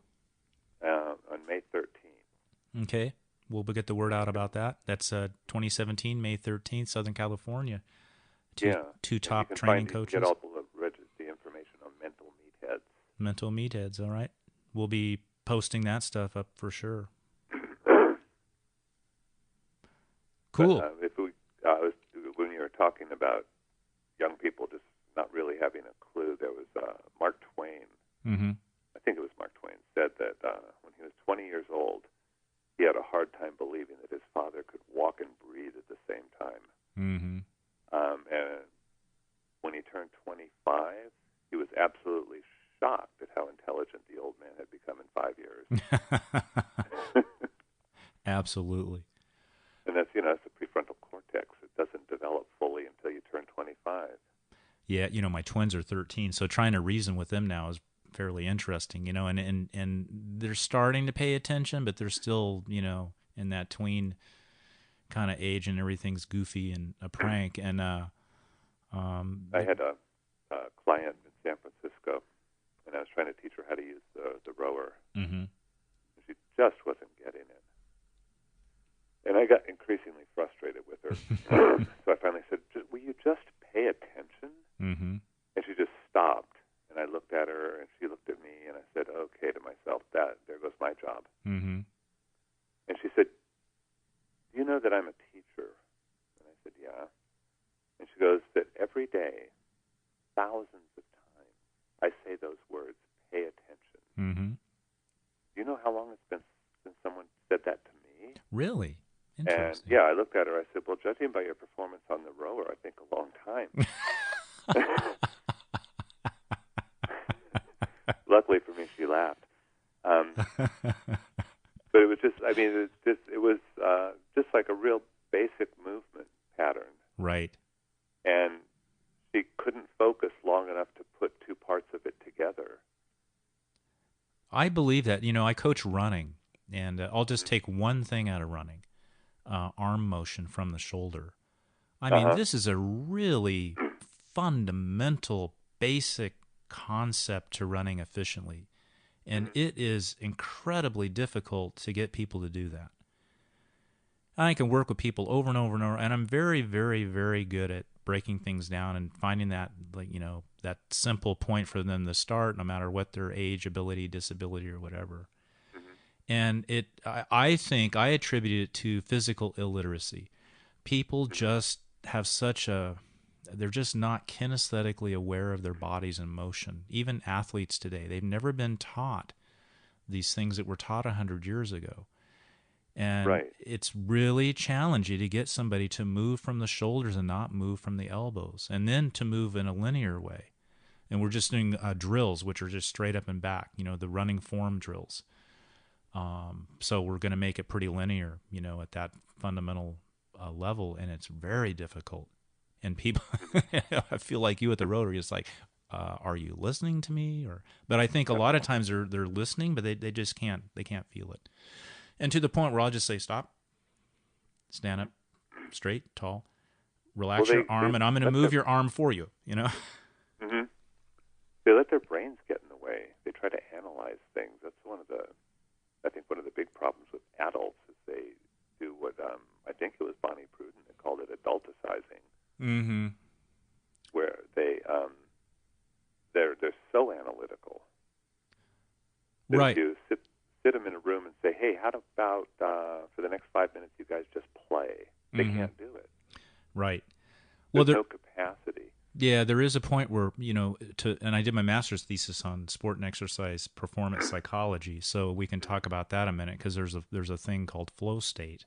On May 13th. Okay. We'll get the word out about that. That's 2017, May 13th, Southern California. Two top training coaches. You can get all the information on mental meatheads. Mental meatheads, all right. We'll be posting that stuff up for sure. Cool. But, when you were talking about young people just not really having a clue, there was Mark Twain. Mm-hmm. I think it was Mark Twain said that when he was 20 years old, he had a hard time believing that his father could walk and breathe at the same time. Mm-hmm. And when he turned 25, he was absolutely shocked at how intelligent the old man had become in 5 years. Absolutely. And that's, it's the prefrontal cortex. It doesn't develop fully until you turn 25. Yeah, my twins are 13, so trying to reason with them now is fairly interesting, and they're starting to pay attention, but they're still, in that tween kind of age, and everything's goofy and a prank. And I had a client in San Francisco, and I was trying to teach her how to use the rower. Mm-hmm. She just wasn't getting it. And I got increasingly frustrated with her. So I finally said, will you just pay attention? Mm-hmm. And she just stopped. And I looked at her, and she looked at me, and I said, okay, to myself, there goes my job. Mm-hmm. And she said, do you know that I'm a teacher? And I said, yeah. And she goes, that every day, thousands of times, I say those words, pay attention. Mm-hmm. Do you know how long it's been since someone said that to me? Really? And Interesting. I looked at her, I said, well, judging by your performance on the rower, I think a long time. Luckily for me, she laughed. But it was just, it was just like a real basic movement pattern. Right. And she couldn't focus long enough to put two parts of it together. I believe that. I coach running, and I'll just take one thing out of running, arm motion from the shoulder. I mean, this is a really fundamental, basic concept to running efficiently. And it is incredibly difficult to get people to do that. I can work with people over and over and over, and I'm very, very, very good at breaking things down and finding that, that simple point for them to start, no matter what their age, ability, disability, or whatever. And I think I attribute it to physical illiteracy. People just have they're just not kinesthetically aware of their bodies in motion. Even athletes today, they've never been taught these things that were taught 100 years ago. And it's really challenging to get somebody to move from the shoulders and not move from the elbows, and then to move in a linear way. And we're just doing drills, which are just straight up and back, the running form drills. So we're going to make it pretty linear, at that fundamental level, and it's very difficult. And people, I feel like you at the Rotary, it's like, are you listening to me? But I think a lot of times they're listening, but they just can't feel it. And to the point where I'll just say, stop, stand up, straight, tall. relax your arm, and I'm going to move your arm for you, Mm-hmm. They let their brains get in the way. They try to analyze things. That's I think one of the big problems with adults is they do what I think it was Bonnie Pruden that called it adulticizing, Mm-hmm. where they're so analytical that Right. if you sit them in a room and say, hey, how about for the next 5 minutes you guys just play? They Mm-hmm. can't do it. Right. There's no capacity. Yeah, there is a point where, and I did my master's thesis on sport and exercise performance psychology, so we can talk about that a minute, because there's a thing called flow state.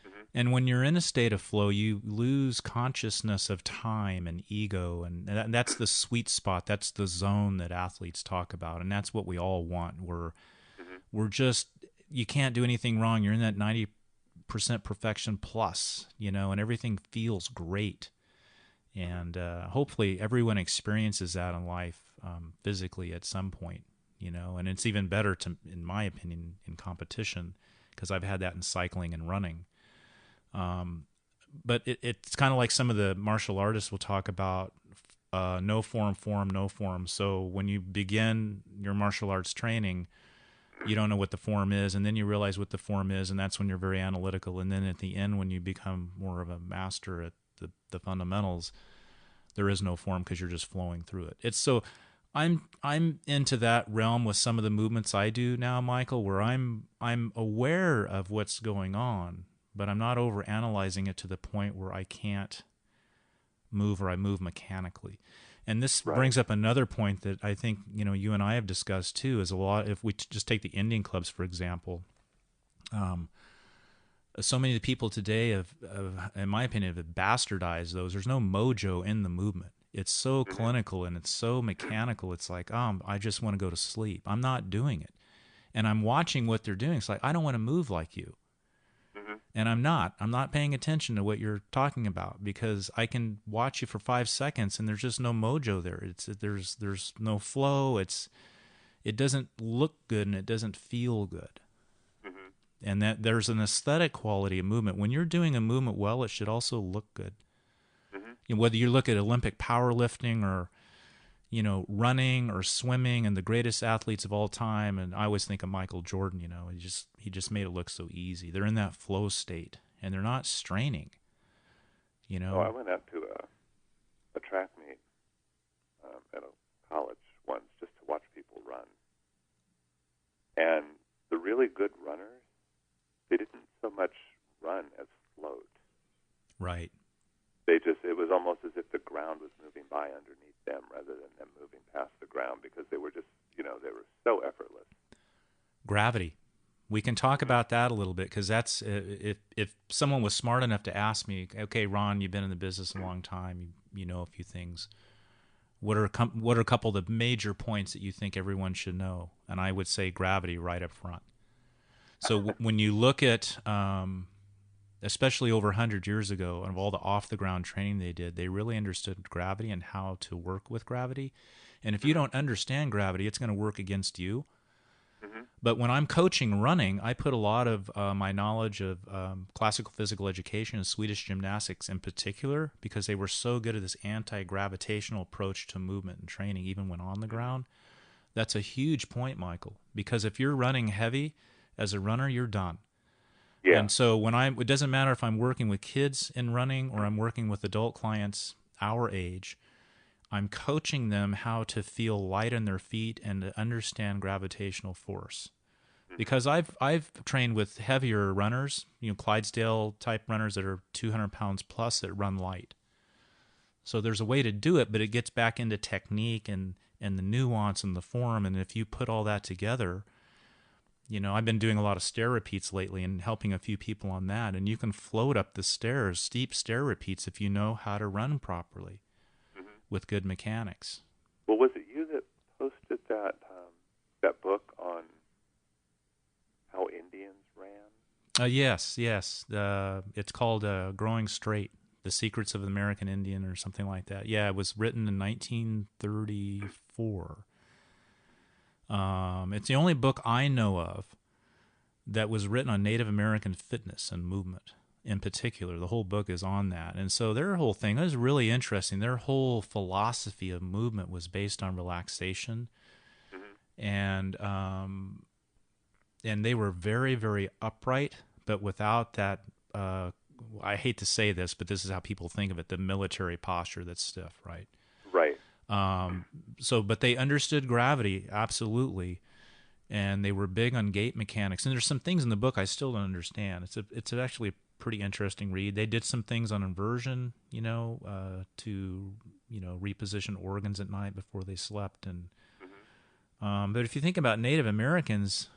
Mm-hmm. And when you're in a state of flow, you lose consciousness of time and ego, and that's the sweet spot. That's the zone that athletes talk about, and that's what we all want. We're just, you can't do anything wrong. You're in that 90% perfection plus, and everything feels great. And hopefully everyone experiences that in life physically at some point, and it's even better in my opinion, in competition, because I've had that in cycling and running. But it's kind of like some of the martial artists will talk about no form, no form. So when you begin your martial arts training, you don't know what the form is, and then you realize what the form is, and that's when you're very analytical. And then at the end, when you become more of a master at the fundamentals, there is no form, because you're just flowing through it. It's so I'm into that realm with some of the movements I do now, Michael, where I'm aware of what's going on, but I'm not over analyzing it to the point where I can't move, or I move mechanically. And this brings up another point that I think you and I have discussed too. Is a lot, if we just take the Indian clubs for example. So many of the people today have, in my opinion, have bastardized those. There's no mojo in the movement. It's so clinical and it's so mechanical. It's like, I just want to go to sleep. I'm not doing it. And I'm watching what they're doing. It's like, I don't want to move like you. And I'm not paying attention to what you're talking about, because I can watch you for 5 seconds and there's just no mojo there. There's no flow. It doesn't look good and it doesn't feel good. And that there's an aesthetic quality of movement. When you're doing a movement well, it should also look good. Whether you look at Olympic powerlifting or, running or swimming, and the greatest athletes of all time, and I always think of Michael Jordan. He just made it look so easy. They're in that flow state and they're not straining. Oh, I went out to a track meet at a college once just to watch people run, and the really good runners, they didn't so much run as float. Right. It was almost as if the ground was moving by underneath them rather than them moving past the ground, because they were just, they were so effortless. Gravity. We can talk about that a little bit, because that's, if someone was smart enough to ask me, okay, Ron, you've been in the business a long time, you know a few things. What are a couple of the major points that you think everyone should know? And I would say gravity right up front. So when you look at, especially over 100 years ago, and of all the off-the-ground training they did, they really understood gravity and how to work with gravity. And if you don't understand gravity, it's going to work against you. But when I'm coaching running, I put a lot of my knowledge of classical physical education and Swedish gymnastics in particular, because they were so good at this anti-gravitational approach to movement and training, even when on the ground. That's a huge point, Michael, because if you're running heavy as a runner, you're done. Yeah. And so it doesn't matter if I'm working with kids in running or I'm working with adult clients our age, I'm coaching them how to feel light on their feet and to understand gravitational force. Because I've trained with heavier runners, Clydesdale type runners that are 200 pounds plus that run light. So there's a way to do it, but it gets back into technique and the nuance and the form. And if you put all that together, I've been doing a lot of stair repeats lately and helping a few people on that. And you can float up the stairs, steep stair repeats, if you know how to run properly with good mechanics. Well, was it you that posted that book on how Indians ran? Yes. It's called Growing Straight, The Secrets of the American Indian, or something like that. Yeah, it was written in 1934. It's the only book I know of that was written on Native American fitness and movement. in particular. The whole book is on that. And so their whole thing is really interesting. Their whole philosophy of movement was based on relaxation. And they were very, very upright, but without that, I hate to say this, but this is how people think of it, the military posture that's stiff, right? Right. But they understood gravity, absolutely. And they were big on gait mechanics. And there's some things in the book I still don't understand. It's actually a pretty interesting read. They did some things on inversion, to reposition organs at night before they slept. And but if you think about Native Americans,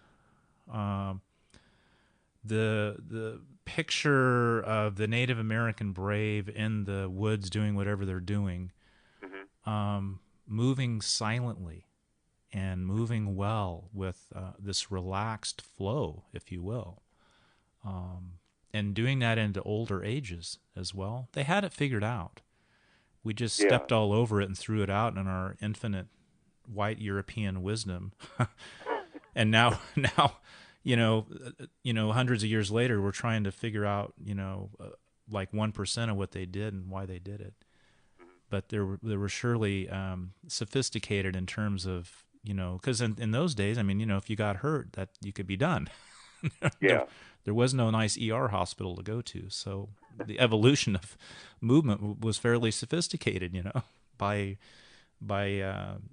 the picture of the Native American brave in the woods doing whatever they're doing, moving silently and moving well with this relaxed flow, if you will, and doing that into older ages as well. They had it figured out. We just stepped all over it and threw it out in our infinite white European wisdom. And now, hundreds of years later, we're trying to figure out, like 1% of what they did and why they did it. But they were surely sophisticated in terms of, because in those days, if you got hurt, that you could be done. There was no nice ER hospital to go to. So the evolution of movement was fairly sophisticated, by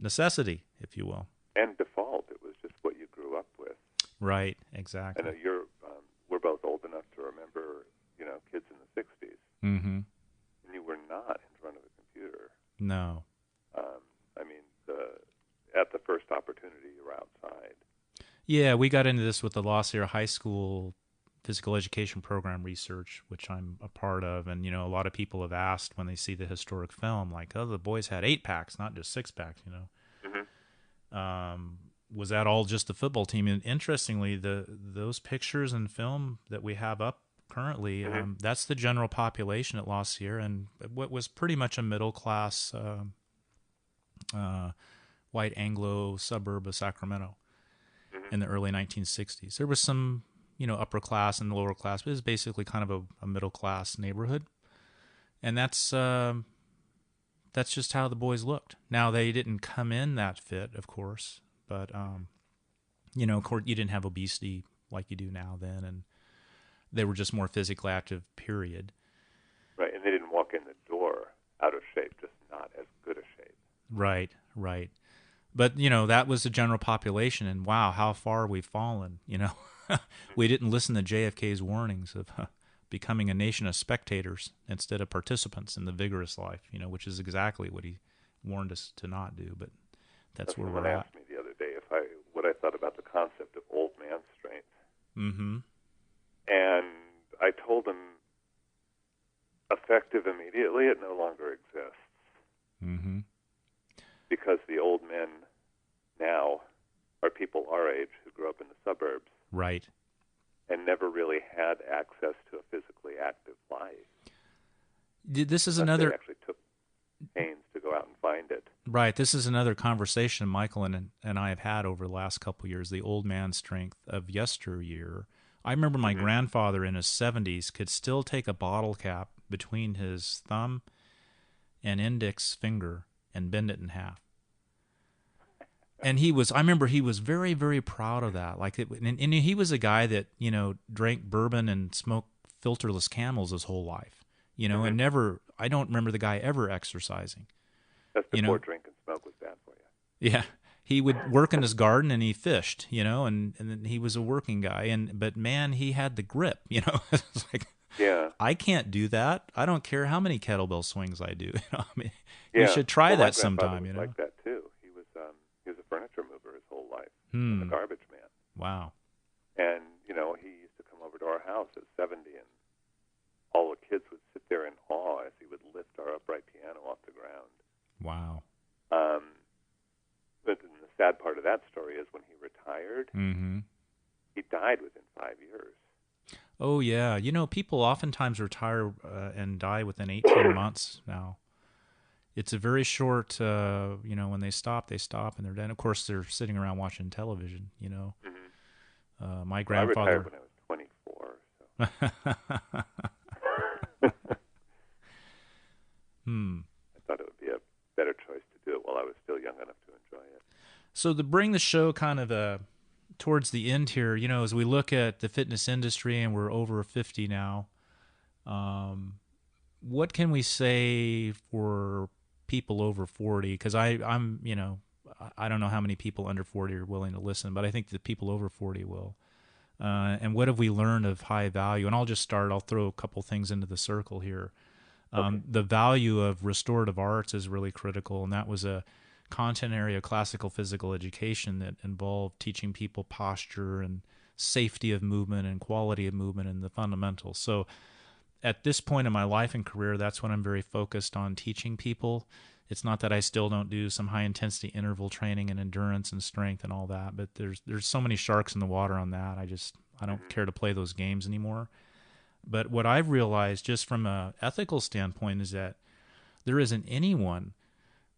necessity, if you will. And default. It was just what you grew up with. Right, exactly. I know we're both old enough to remember, kids in the 60s. Mm-hmm. And you were not in front of a computer. No. At the first opportunity, you were outside. Yeah, we got into this with the La Sierra High School physical education program research, which I'm a part of. And, a lot of people have asked when they see the historic film, like, oh, the boys had 8-packs, not just 6-packs, Was that all just the football team? And interestingly, those pictures and film that we have up currently, that's the general population at La Sierra, and what was pretty much a middle-class white Anglo suburb of Sacramento in the early 1960s. There was some, upper class and lower class, but it was basically kind of a middle-class neighborhood. And that's just how the boys looked. Now, they didn't come in that fit, of course, but, of course, you didn't have obesity like you do now then, and they were just more physically active, period. Right, and they didn't walk in the door out of shape, just not as good a shape. Right. But, that was the general population, and wow, how far we've fallen, We didn't listen to JFK's warnings of becoming a nation of spectators instead of participants in the vigorous life, which is exactly what he warned us to not do, but that's where we're at. Someone asked me the other day what I thought about the concept of old man strength. Mm-hmm. And I told him, effective immediately, it no longer exists. Mm-hmm. Because the old men now are people our age who grew up in the suburbs. Right. And never really had access to a physically active life. This is They another... actually took pains to go out and find it. Right. This is another conversation Michael and I have had over the last couple of years, the old man strength of yesteryear. I remember my grandfather in his 70s could still take a bottle cap between his thumb and index finger and bend it in half. And I remember he was very, very proud of that. And he was a guy that, drank bourbon and smoked filterless Camels his whole life, and never, I don't remember the guy ever exercising. That's before drink and smoke was bad for you. Yeah. He would work in his garden and he fished, and then he was a working guy. But man, he had the grip, It's like, yeah. I can't do that. I don't care how many kettlebell swings I do. You should try that sometime, My grandfather was like that too. He was a furniture mover his whole life. And a garbage man. Wow. And, he used to come over to our house at 70, and all the kids would sit there in awe as he would lift our upright piano off the ground. Wow. But the sad part of that story is when he retired, he died within 5 years. Oh, yeah. People oftentimes retire and die within 18 months now. It's a very short, when they stop, and they're dead. Of course, they're sitting around watching television, My grandfather... I retired when I was 24. So. I thought it would be a better choice to do it while I was still young enough to enjoy it. So to bring the show kind of towards the end here, as we look at the fitness industry and we're over 50 now, what can we say for people over 40? Because I'm, I don't know how many people under 40 are willing to listen, but I think the people over 40 will. And what have we learned of high value? And I'll throw a couple things into the circle here. Okay. The value of restorative arts is really critical, and that was a content area of classical physical education that involved teaching people posture and safety of movement and quality of movement and the fundamentals. So at this point in my life and career, that's what I'm very focused on, teaching people. It's not that I still don't do some high intensity interval training and endurance and strength and all that, but there's so many sharks in the water on that. I don't care to play those games anymore. But what I've realized just from a ethical standpoint is that there isn't anyone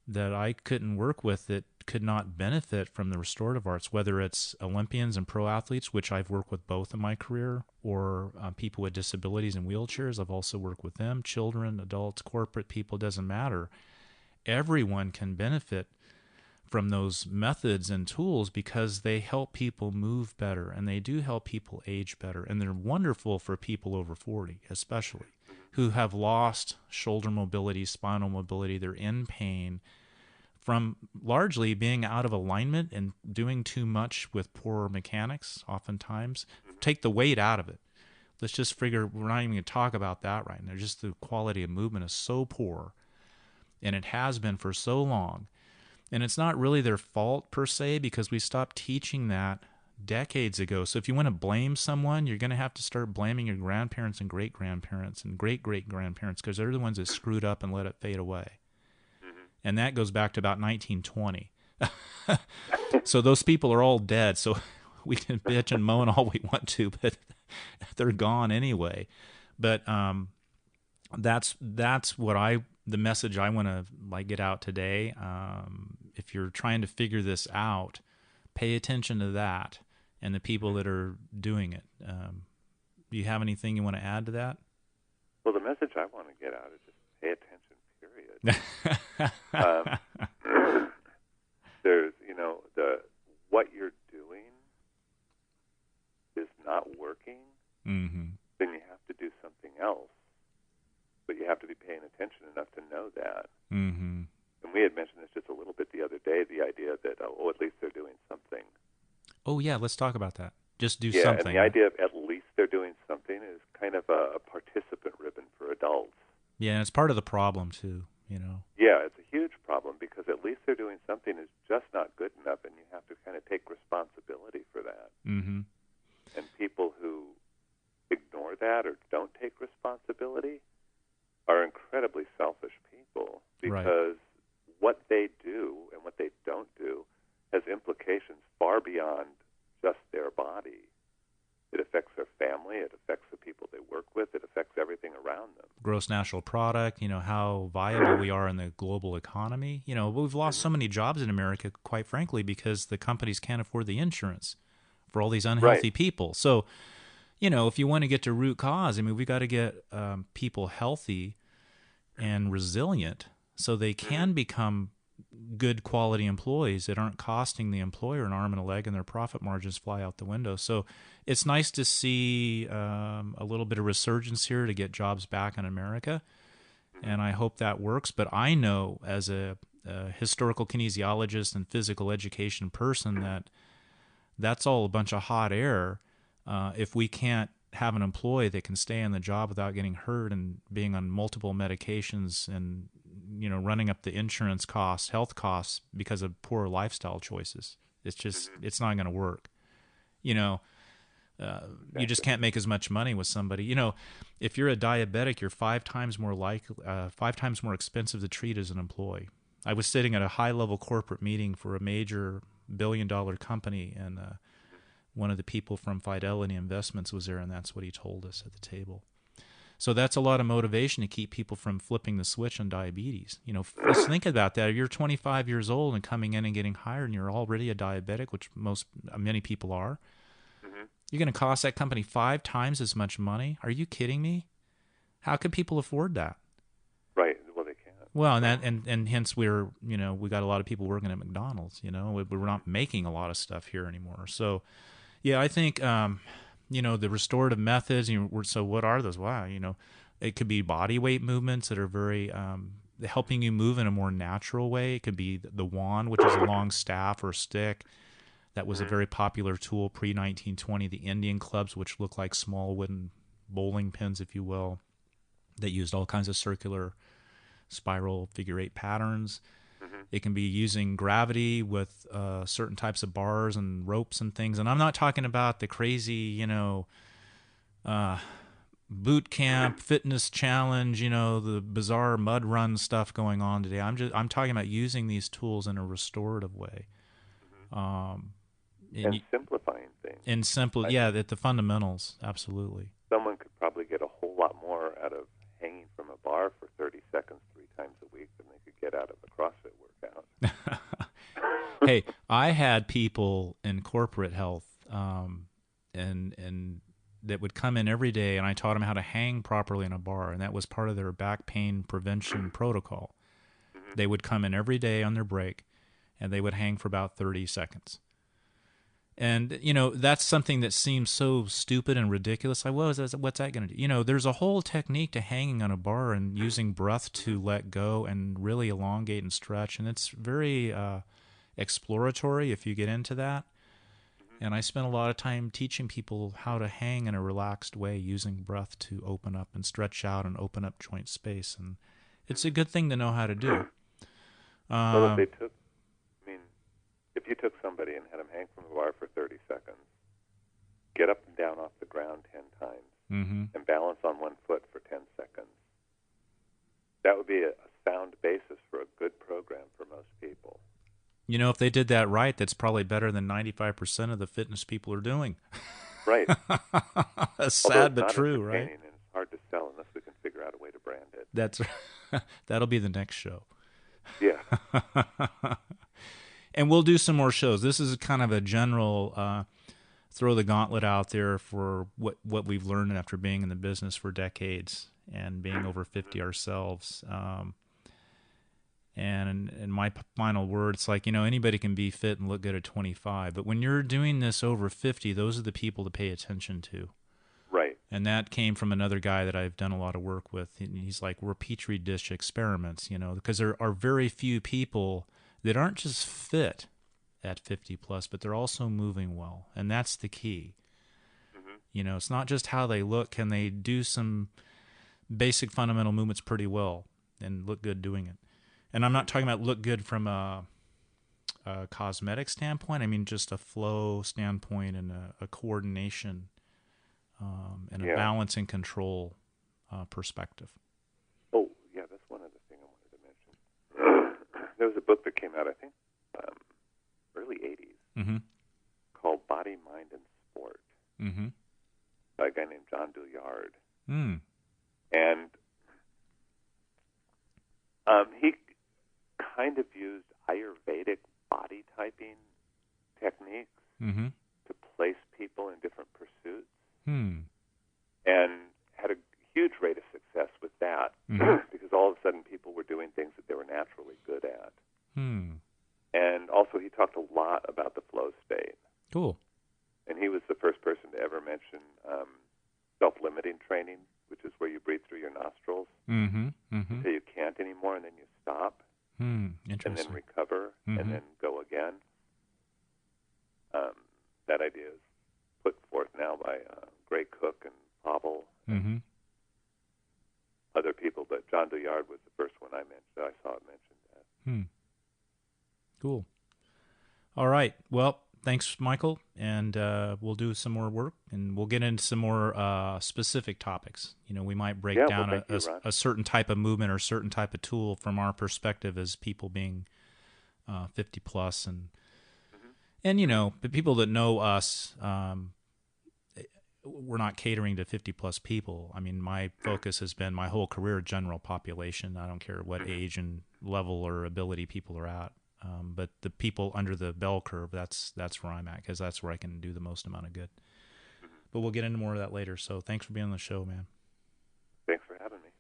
that I couldn't work with that could not benefit from the restorative arts, whether it's Olympians and pro athletes, which I've worked with both in my career, or people with disabilities and wheelchairs. I've also worked with them, children, adults, corporate people, doesn't matter. Everyone can benefit from those methods and tools because they help people move better, and they do help people age better. And they're wonderful for people over 40, especially, who have lost shoulder mobility, spinal mobility. They're in pain from largely being out of alignment and doing too much with poor mechanics, oftentimes. Take the weight out of it. Let's just figure we're not even going to talk about that right now. Just the quality of movement is so poor, and it has been for so long. And it's not really their fault per se, because we stopped teaching that decades ago. So if you want to blame someone, you're going to have to start blaming your grandparents and great-grandparents and great-great-grandparents, because they're the ones that screwed up and let it fade away. And that goes back to about 1920. So those people are all dead. So we can bitch and moan all we want to, but they're gone anyway. But that's what the message I want to get out today. If you're trying to figure this out, pay attention to that and the people that are doing it. Do you have anything you want to add to that? Well, the message I want to get out is just pay attention, period. There's, what you're doing is not working, then you have to do something else. But you have to be paying attention enough to know that. And we had mentioned this just a little bit the other day, the idea that, at least they're doing something. Oh, yeah, let's talk about that. Just do something. something. And the idea of at least they're doing something is kind of a participant ribbon for adults. Yeah, and it's part of the problem, too, Yeah, it's a huge problem, because at least they're doing something is just not good enough, and you have to kind of take responsibility for that. And people who ignore that or don't take responsibility are incredibly selfish people, because what they do and what they don't do has implications far beyond just their body. It affects their family, it affects the people they work with, it affects everything around them. Gross national product, how viable we are in the global economy. We've lost so many jobs in America, quite frankly, because the companies can't afford the insurance for all these unhealthy people. So, if you want to get to root cause, we got to get people healthy and resilient so they can become good quality employees that aren't costing the employer an arm and a leg, and their profit margins fly out the window. So it's nice to see a little bit of resurgence here to get jobs back in America, and I hope that works. But I know as a historical kinesiologist and physical education person that's all a bunch of hot air if we can't have an employee that can stay on the job without getting hurt and being on multiple medications and running up the insurance costs, health costs because of poor lifestyle choices. It's just it's not going to work. You just can't make as much money with somebody. If you're a diabetic, you're 5 times more expensive to treat as an employee. I was sitting at a high-level corporate meeting for a major billion-dollar company, and one of the people from Fidelity Investments was there, and that's what he told us at the table. So that's a lot of motivation to keep people from flipping the switch on diabetes. Just think about that. If you're 25 years old and coming in and getting hired, and you're already a diabetic, which many people are, you're going to cost that company 5 times as much money. Are you kidding me? How could people afford that? Right. Well, they can't. Well, and hence we got a lot of people working at McDonald's. We're not making a lot of stuff here anymore. So, yeah, I think the restorative methods. So what are those? Wow, it could be body weight movements that are very helping you move in a more natural way. It could be the wand, which is a long staff or stick. That was a very popular tool pre-1920. The Indian clubs, which look like small wooden bowling pins, if you will, that used all kinds of circular, spiral, figure eight patterns. It can be using gravity with certain types of bars and ropes and things. And I'm not talking about the crazy, boot camp fitness challenge, the bizarre mud run stuff going on today. I'm talking about using these tools in a restorative way. And simplifying things. And simple, yeah, at the fundamentals, absolutely. Someone could probably get a whole lot more out of hanging from a bar for 30 seconds 3 times a week than they could get out of a CrossFit workout. Hey, I had people in corporate health, and that would come in every day, and I taught them how to hang properly in a bar, and that was part of their back pain prevention protocol. They would come in every day on their break, and they would hang for about 30 seconds. And, that's something that seems so stupid and ridiculous. Like, what's that going to do? There's a whole technique to hanging on a bar and using breath to let go and really elongate and stretch. And it's very exploratory if you get into that. And I spent a lot of time teaching people how to hang in a relaxed way using breath to open up and stretch out and open up joint space. And it's a good thing to know how to do. Well, if you took somebody and had them hang from a bar for 30 seconds, get up and down off the ground 10 times, and balance on one foot for 10 seconds, that would be a sound basis for a good program for most people. If they did that right, that's probably better than 95% of the fitness people are doing. Right. Sad but true, right? And it's hard to sell unless we can figure out a way to brand it. That'll be the next show. Yeah. And we'll do some more shows. This is kind of a general throw the gauntlet out there for what we've learned after being in the business for decades and being over 50 ourselves. And in my final word, it's like, anybody can be fit and look good at 25. But when you're doing this over 50, those are the people to pay attention to. Right. And that came from another guy that I've done a lot of work with. He's like, we're Petri dish experiments, because there are very few people that aren't just fit at 50 plus, but they're also moving well. And that's the key. It's not just how they look. Can they do some basic fundamental movements pretty well and look good doing it? And I'm not talking about look good from a cosmetic standpoint. I mean, just a flow standpoint and a coordination and a balance and control perspective. Oh, yeah, that's one other thing I wanted to mention. There was a book that came out, I think, early 80s, called Body, Mind, and Sport by a guy named John Douillard. And he kind of used Ayurvedic body typing techniques to place people in different pursuits. And had a huge rate of success with that because all of a sudden people were doing things that they were naturally good at. And also he talked a lot about the flow state. Cool. And he was the first person to ever mention self-limiting training, which is where you breathe through your nostrils until you can't anymore, and then you stop, and then recover, and then go again. That idea is put forth now by Gray Cook and Pavel and other people, but John Douillard was the first one I saw it mentioned. Cool. All right. Well, thanks, Michael, and we'll do some more work, and we'll get into some more specific topics. We might break down a certain type of movement or certain type of tool from our perspective as people being 50 plus, and the people that know us, we're not catering to 50 plus people. I mean, my focus has been my whole career general population. I don't care what age and level or ability people are at. But the people under the bell curve, that's where I'm at, because that's where I can do the most amount of good. But we'll get into more of that later. So thanks for being on the show, man. Thanks for having me.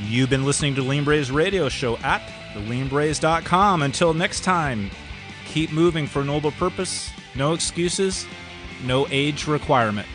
You've been listening to Lean Braves Radio Show at theleanbraves.com. Until next time, keep moving for a noble purpose. No excuses, no age requirement.